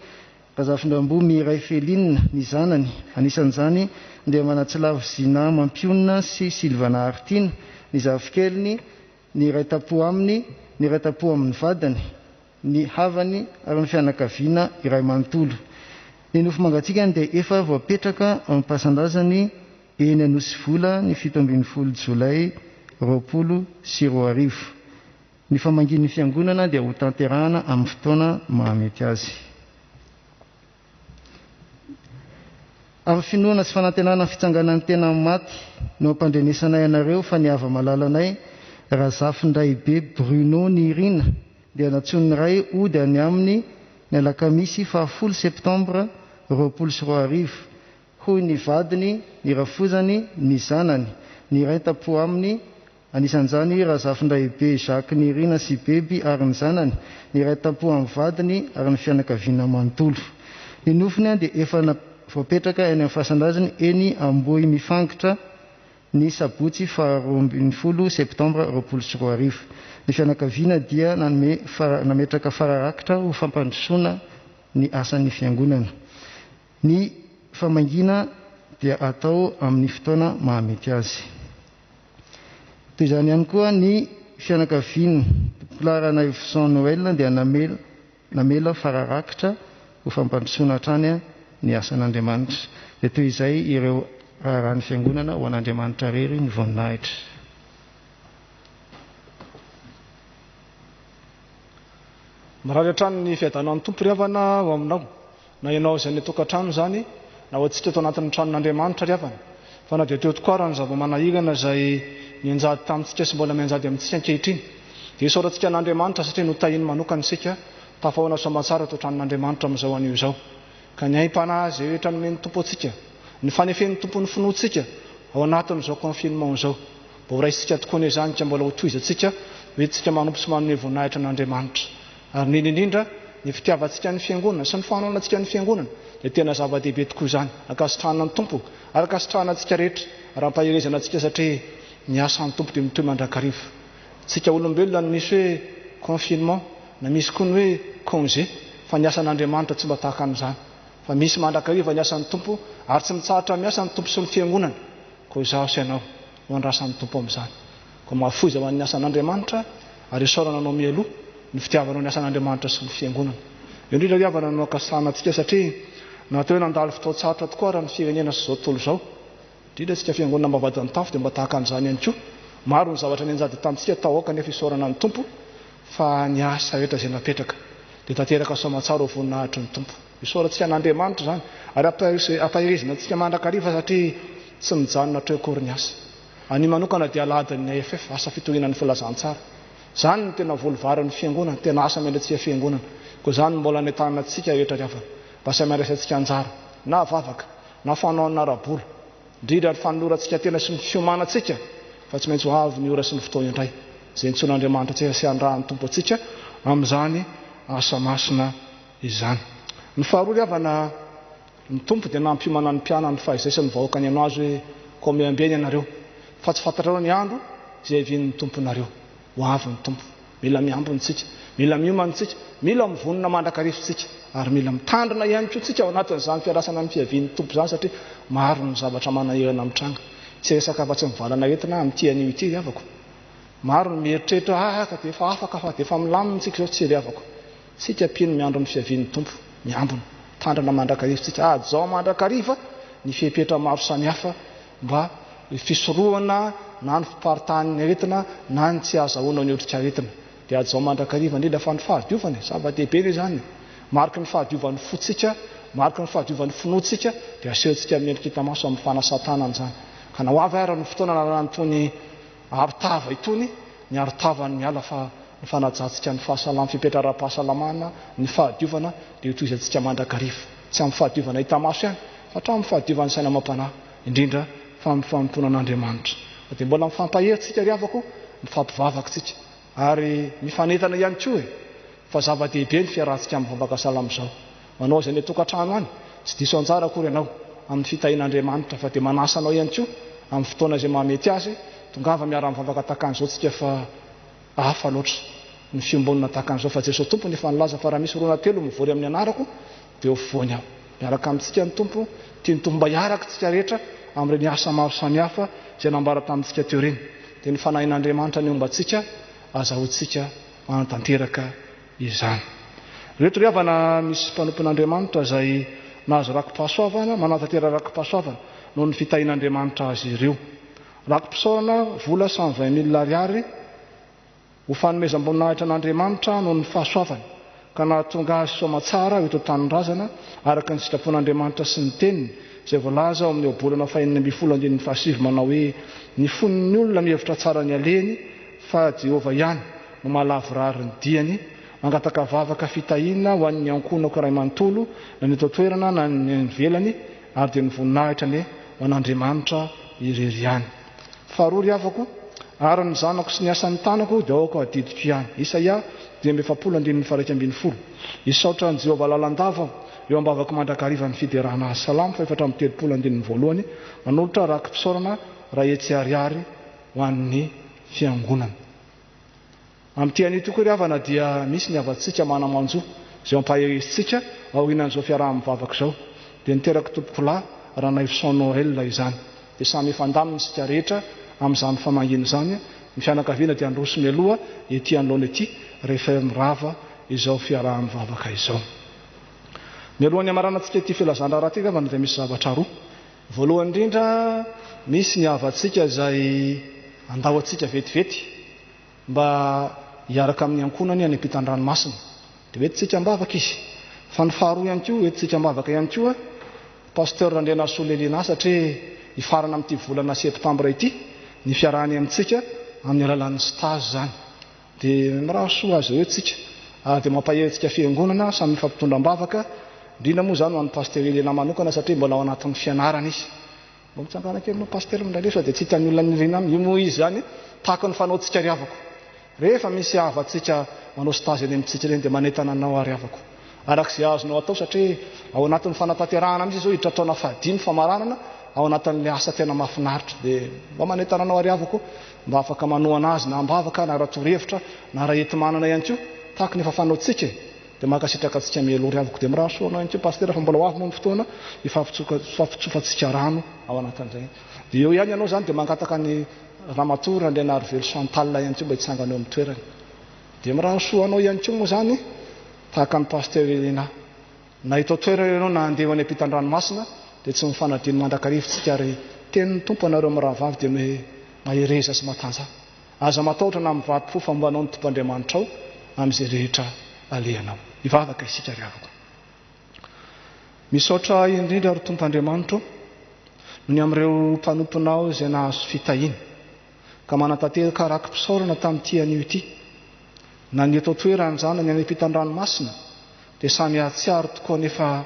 Razafindrambo Miray Felinina ny zanany, anisan'izany Andriamanatsilavy Zina Mampionina sy Silvana Artina ny zafikeliny, ny ray tapo aminy, ny ray tapo amin'ny vadiny, ny havany ary ny fianakaviana iray manontolo. Ny nofo mangatsiaka dia efa voapetraka amin'ny pasan-drazany eny Anosy-Vola ny 17 Jolay 2020. Ny famangin'ny fiangonana dia ho tanterahana amin'ny fotoana mahamety azy. Amin'ny finoana sy fanantenana fitsanganan'ny tena maty no ampandrenesanay anareo fa ny ava-malalanay Razafindraibe Bruno Nirina dia natsony ray ody any amin'ny ny alakamisy 10 septambra 2020 hoy ny vadiny, ny rafozany, ny zanany, ny ray tapo aminy, anisan'izany Razafindraibe Jacques Nirina sy Beby ary ny zanany, ny ray tapo amin'ny vadiny ary ny fianakaviana manontolo. Ny nofony dia efa voapetraka eny amin'ny fahasan-drazany eny Ambohy Mifangitra ny sabotsy 20 septambra 2020. Ny fianakaviana dia nametraka fararakitra ho fampandrosoana ny asan'ny fiangonana. Ny famangina dia atao amin'ny fotoana mahamety azy. Toy izany ihany koa ny fianakaviana Clara Naivson Noël dia namela fararakitra ho fampandrosoana hatrany ny asan'Andriamanitra. Dia toy izay ireo raharahany fiangonana ho an'Andriamanitra rery ny voninahitra. Maraly hatrany ny fiadanan'ny tompo ry havana ho aminao, na ianao izay ny tokantrano izany, na ho antsika tao anatin'ny tranon'Andriamanitra ry havana. Fa na dia teo tokoa raha ny zava-manahirana izay mianjady tamintsika sy mbola mianjady amintsika ankehitriny. Dia isaorantsika n'Andriamanitra satria notahiny manokana isika tafahoana soamantsara tao tranon'Andriamanitra amin'izao anio izao. Ka ny haim-pana azy rehetra nomeny tompo antsika, ny fanefen'ny tompo ny finoantsika ao anatin'izao confinement izao. Mba ho raisitsika tokoa ny izany ka mbola ho tohizantsika hoe tsika manompo sy manome voninahitra n'Andriamanitra. Ary ny indrindra ny fitiavantsika ny fiangonana sy ny fanoanantsika ny fiangonana dia tena zava-dehibe tokoa izany. Ankasitrahana ny tompo ary ankasitrahana antsika rehetra raha ampaherezana antsika satria ny asan'ny tompo dia mitohy mandrakariva. Tsika olombelona no misy hoe confinement na misy koa ny hoe congé, fa ny asan'Andriamanitra tsy mba tahaka an'izany. Fa misy mandrakariva ny asan'ny tompo ary tsy mitsahatra miasa ny tompo sy ny fiangonana. Koa izaho sy ianao ho andrasan'ny tompo amin'izany. Koa mahafoiza ho an'ny asan'Andriamanitra ary isaorana anao mialoha ny fitiavanao ny asan'Andriamanitra sy ny fiangonana. Io indrindra ry havana no ankasitrahana antsika satria natao hoe nandalo fotoan-tsarotra tokoa raha ny firenena sy izao tontolo izao. Indrindra tsika fiangonana Ambavahadimitafo dia mba tahaka an'izany ihany koa. Maro ny zavatra nianjady tamintsika tao aoka nefa isaorana ny tompo fa ny asa rehetra izay napetraka dia tanteraka soamantsara ho voninahitry ny tompo. Isaorantsika n'Andriamanitra izany ary ampaherezana antsika mandrakariva satria tsy mijanona hatreo akory ny asa. Any manokana dia aladin'ny AFF, asa fitohinan'ny filazantsara. Izany no tena voalovaran'ny fiangonana, tena asa mialantsika fiangonana. Koa izany mbola nentanana antsika rehetra ry havana. Mba sy miarasantsika anjara na vavaka na fanaona arabola, indrindra ny fanolorantsika tena sy ny fiomanantsika fa tsy maintsy ho avy ny ora sy ny fotoana indray. Izay nitson'Andriamanitra tsy sy andrahan'ny tompo antsika amin'izany asa masina izany. Ny faharoa ry havana, ny tompo dia nampiomanana ny mpianany fahaizaisan'ny vahoaka ny anao azy hoe combien bien ianareo, fa tsy fantatrareo ny andro izay vian'ny tomponareo. Ho avy ny tompo, mila miambiny tsika, mila miomany tsika, mila mivonona mandrakarivotsika ary mila mitandrina ihany koa tsika ao anatin'izany fiarasana ny fiavian'ny tompo izany satria maro ny zavatra manahirana mitranga. Tsy resaka afa-tsy mivalana retina amin'ity anio ity ry havako. Maro ny mieritreritra ka dia efa afaka fa dia efa milamina tsika izao tsy ry havako. Tsika pino miandro ny fiavian'ny tompo, miambina, tandrina mandrakarivotsika. Zao mandrakariva ny fihepetra maro samihafa mba fisorohana na ny fiparitahan'ny aretina na ny tsy azahoana ny otrika aretina. Dia zao mandrakariva indrindra fa ny fahadiovana, zava-dehibe izany. Mariky ny fahadiovan'ny fotsika, mariky ny fahadiovan'ny finoantsika dia asehontsika miendrika hita maso amin'ny fanasan-tanana izany. Ka na ho avy ary ny fotoana nanantony aritava itony, ny aritavan'ny miala fa ny fanajantsika ny fahasalama fipetraram-pahasalamana ny fahadiovana dia toy izay tsika mandrakariva tsy amin'ny fahadiovana hita maso ihany fa hatramin'ny fahadiovan'ny saina amam-panahy indrindra fampifampona an'Andriamanitra dia mbola mifampahery-tsika ry havako mifampivavaka tsika ary mifanentana ihany koa fa zava-dehibe ny fiarahantsika amin'ny vavaka salama izao manao izay ny tokantrano any tsy diso anjara akory ianao amin'ny fitahin'Andriamanitra fa dia manasa anao ihany koa amin'ny fotoana izay mahamety azy tongava miara-mivavaka takan'izao tsika fa hafa loatra ny fiombonana takan'izao fa Jesosy tompo ny fanolaza fa raha misy rona telo mivory amin'ny anarako dia eo fovoany aho miaraka amintsika ny tompo tia ny tompo mba hiaraka tsika rehetra amin'ireny asa maro samihafa izay nambara tamintsika teo reny dia ny fanahin'Andriamanitra ny ombantsika azahoantsika manatanteraka izany rehetra ry havana misy mpanompon'Andriamanitra izay nahazo rakim-pahasoavana manatantera rakim-pahasoavana noho ny fitahin'Andriamanitra azy ireo rakim-pisaorana vola 120,000 ariary ho fanomezam-boninahitra an'Andriamanitra noho ny fahasoavana ka nahatonga azy somatsara eto tanin-drazana araka ny sitrapon'Andriamanitra sy ny teniny izay voalaza ao amin'ny obolana 417 manao hoe ny fon'ny olona mihevitra tsara ny aleny fa Jehova ihany no mahalavorary ny diany mangataka vavaka fitahiana ho an'ny ankonako ray manontolo na ny eto toerana na ny ivelany ary dia ny voninahitra ny ho an'Andriamanitra irery ihany faharoa ry havako ary ny zanako sy ny asan'ny tanako dia aoko adidiko ihany Isaia 2:1-10 isaotra ny Jehova lalandava eo ambavako mandrakariva ny fiderahana azy salama fa 4:3 manolotra rakim-pisaorana raha etsy ariary ho an'ny fiangonana amin'ity anio tokoa ry havana dia misy ny avantsika manamanjo izay mampaheresitsika aorianan'izao fiaraha-mivavaka izao dia niteraka tompoko lahy raha naivison Noël izany dia samy efandamina isika rehetra amin'izany famangina izany ny fianakaviana dia androso mialoha ety anoloana ety rehefa mirava izao fiaraha-mivavaka izao mialohan'ny amaranantsika ety filazana raha ty ry havana dia misy zavatra roa voalohany indrindra misy ny avantsika izay andao antsika vetivety mba hiaraka amin'ny ankonany any ampitan-dranomasina dia hoentintsika mbavaka izy fa ny faharoa ihany koa hoentintsika mbavaka ihany koa pasteur Randriana Solelina satria hifarana amin'ity volana Septambra ity ny fiarahany amintsika amin'ny alalan'ny stage zany dia miraha soa azy eo tsika dia mampahery-tsika fiangonana samy mifampitondram-bavaka indrindra moa zany ho an'ny pasteur Elena manokana satria mbola ao anatin'ny fianarana izy mbo mitsangana kely no pasteur mindraindray dia tsy hitany olona nirina io moa izy zany tahaka ny fanaontsika ry havako rehefa misy havatsika manao stage eny amintsika ireny dia manentana anao ary havako arak'izay azonao atao satria ao anatin'ny fanatanterahana mihitsy zao hiditra taona 5 famaranana ao anatin'ilay asa tena mahafinaritra dia mba manentana anao ary havako mba afaka manoana azy na ambavaka na raha torevitra na raha enti-manana ihany koa tahaka ny efa fanaontsika dia makasitraka atsika mielo ry havako dia miraha soanao ihany koa pasteur fa mbola ho avy moa ny fotoana ifafitsofatsika rano ao anatin'izay dia eo ihany ianao zany dia mangataka ny ramatory Randriana Arvelo Chantal ihany koa mba hitsangana eo amin'ny toerany dia miraha soanao ihany koa moa zany tahaka ny pasteur Elena na ito toerana ianao na andeha any ampitan-dranomasina dia tsy mifanadiny mandrakarivintsika ary tenin'ny tompo anareo mirahavavy dia hoe mahereza sy matanja aza matahotra na mivady fo fa mbanao ny tompo-Andriamanitra ao amin'izay rehetra alehanao hivavaka isika ry havako misaotra indrindra ry tompo-Andriamanitra no ny amin'ireo mpanomponao izay nahazo fitahiana ka manatanteraka rakim-pisaorana tamin'ity anio ity na ny eto toerany zany ny any ampitan-dranomasina dia samy ahatsiaro tokoa nefa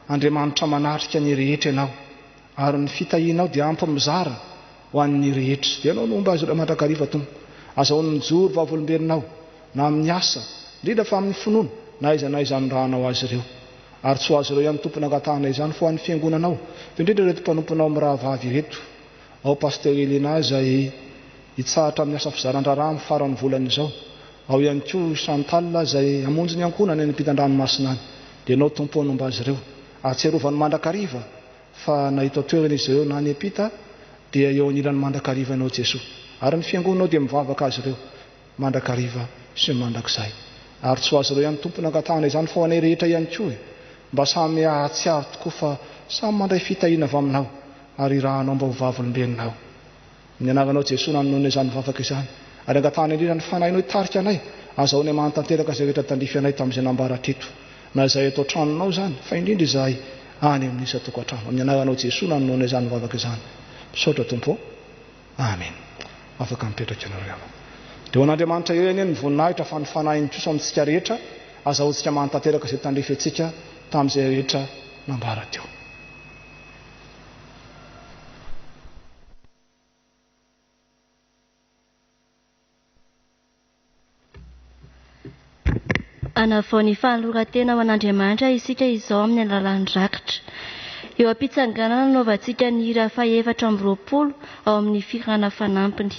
Andriamanitra manarika ny rehetra ianao ary ny fitahianao dia ampy mizara ho an'ny rehetra dia ianao nomba azy ireo mandrakariva tompo azahoan'ny mijoro vavolomberinao na amin'ny asa indrindra fa amin'ny finoana na iza ny rahanao azy ireo ary tsy ho azy ireo ihany tompona angatahana izany fa ho an'ny fiangonanao fa indrindra reto mpanomponao mirahavavy reto ao pasteur Elena izay hitsahatra amin'ny asa fizaran-draharaha amin'ny faran'ny volana izao ao ihany koa Chantal izay hamonjy ny ankonany any ampitan-dranomasina any dia ianao tompo nomba azy ireo atserovany mandrakariva fa na hito toerana izy ireo na ny ampita dia eo anilany mandrakariva ianao Jesosy ary ny fiangonanao dia mivavaka azy ireo mandrakariva sy mandrakizay ary tsy ho azy ireo ihany tompona angatahana izany fa ho anay rehetra ihany koa mba samy ahatsiaro tokoa fa samy mandray fitahiana avy aminao ary rahanao mba ho vavolombelonao ny anaranao Jesosy naminona izany mivavaka izany ary angatahana indrindra ny fanahinao hitarika anay azahoany manatanteraka izay rehetra tandrify anay tamin'izay nambara teto na izay atao tranonao zany fa indrindra izay any amin'isa tokantrano amin'ny anaranao Jesosy naminona izany mivavaka izany misaotra tompo amen afaka mipetraka ianareo dia ho an'Andriamanitra eo eny ny voninahitra fa ny fanahin'ny koso amintsika rehetra azahoantsika manotanteraka izay tandrefentsika tamin'izay rehetra nambara teo. Anavao ny fanoloran-tena ho an'Andriamanitra isika izao amin'ny alalan'ny rakitra. Eo am-pitsanganana nanaovantsika ny hira faha-efatra amby roapolo ao amin'ny firana fanampiny.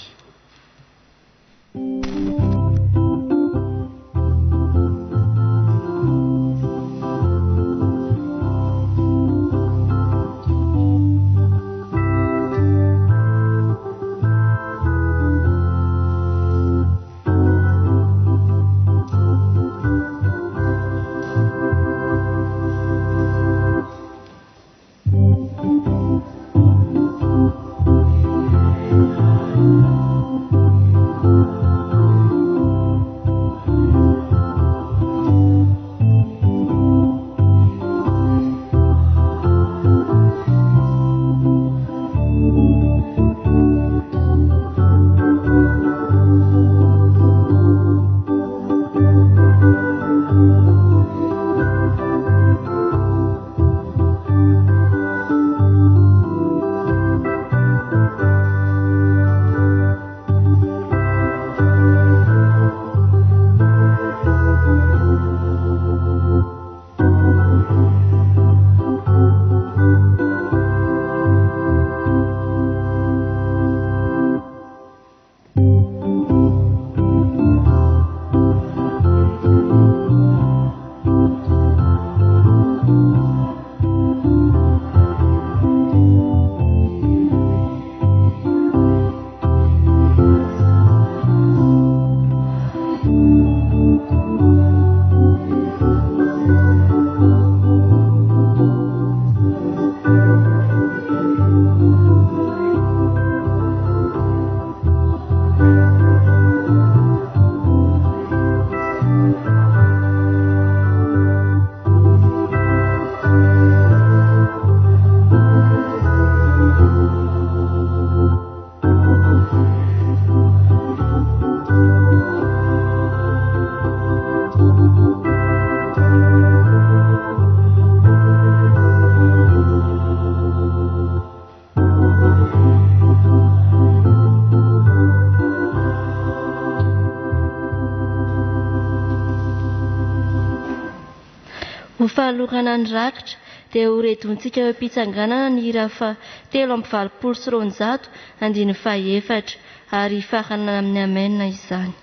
Ho fahalorana ny rakitra dia ho redontsika eo am-pitsanganana ny hira fa 3:700 ary farana amin'ny amin'ny izany.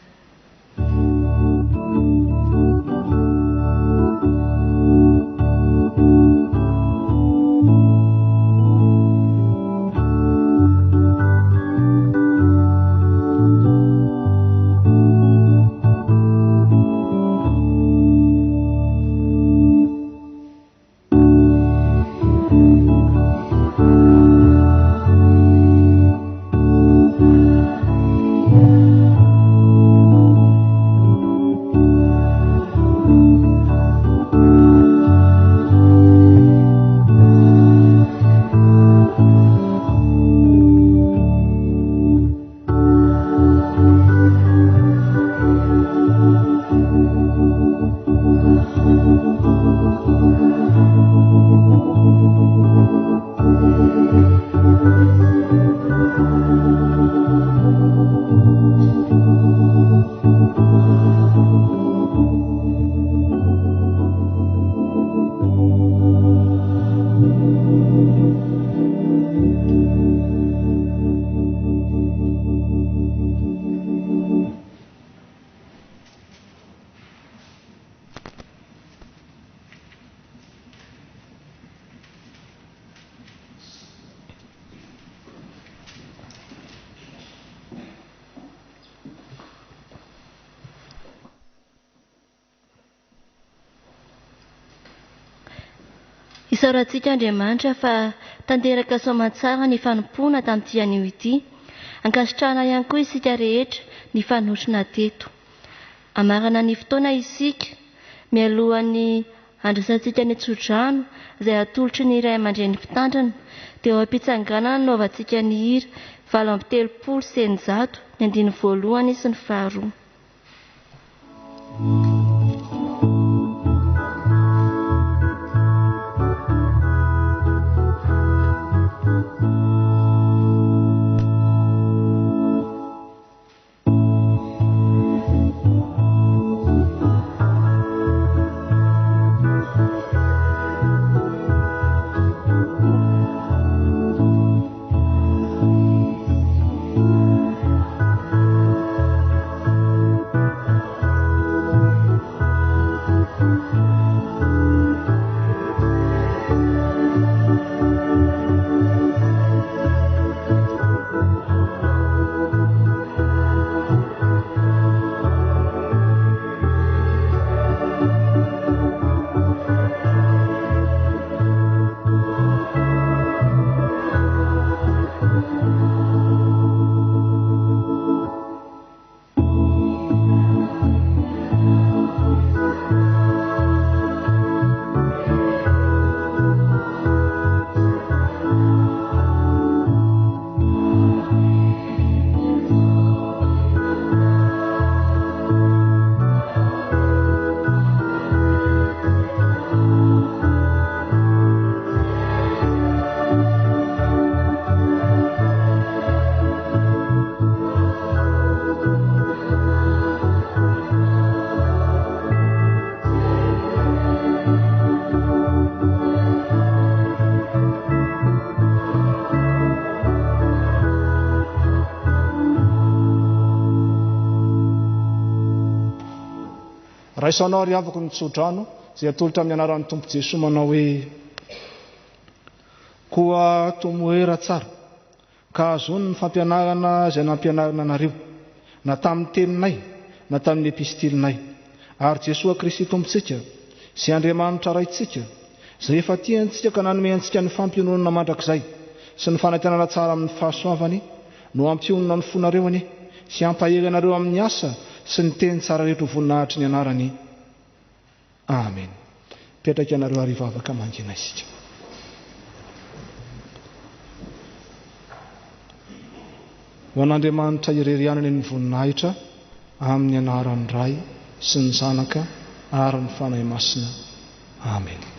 Isaorantsika Andriamanitra fa tanteraka soamantsara ny fanompoana tamin'ity anio ity, ankasitrahana ihany koa isika rehetra ny fanotrona teto. Amarana ny fotoana isika mialohan'ny andrasantsika ny tsodrano izay atolotry ny iray aman-dreny mpitandrina dia eo am-pitsanganana nanaovantsika ny hira 7:700 ny ny andiny voalohany sy ny faharoa. raisanao ry avako nitsodrano zay atolotra amin'ny anaran'ny tompo Jesosy manao hoe koa tomoera tsara ka azony ny fampianarana izay nampianarana anareo na tamin'ny teninay na tamin'ny epistilinay ary Jesosy Kristy tompontsika sy Andriamanitra raitsika izay efa tiantsika ka nanome antsika ny fampiononana mandrakizay sy ny fanantenana tsara amin'ny fahasoavany no ampionona ny fonareo anie sy ampahery anareo amin'ny asa sy ny teny tsara rehetra voninahitry ny anarany. Amen. Petraka anareo hariva afaka mangina isika. Ho an'Andriamanitra irerianany ny voninahitra amin'ny anaran'ny Ray sy ny Zanaka ary ny fanahy masina. Amen.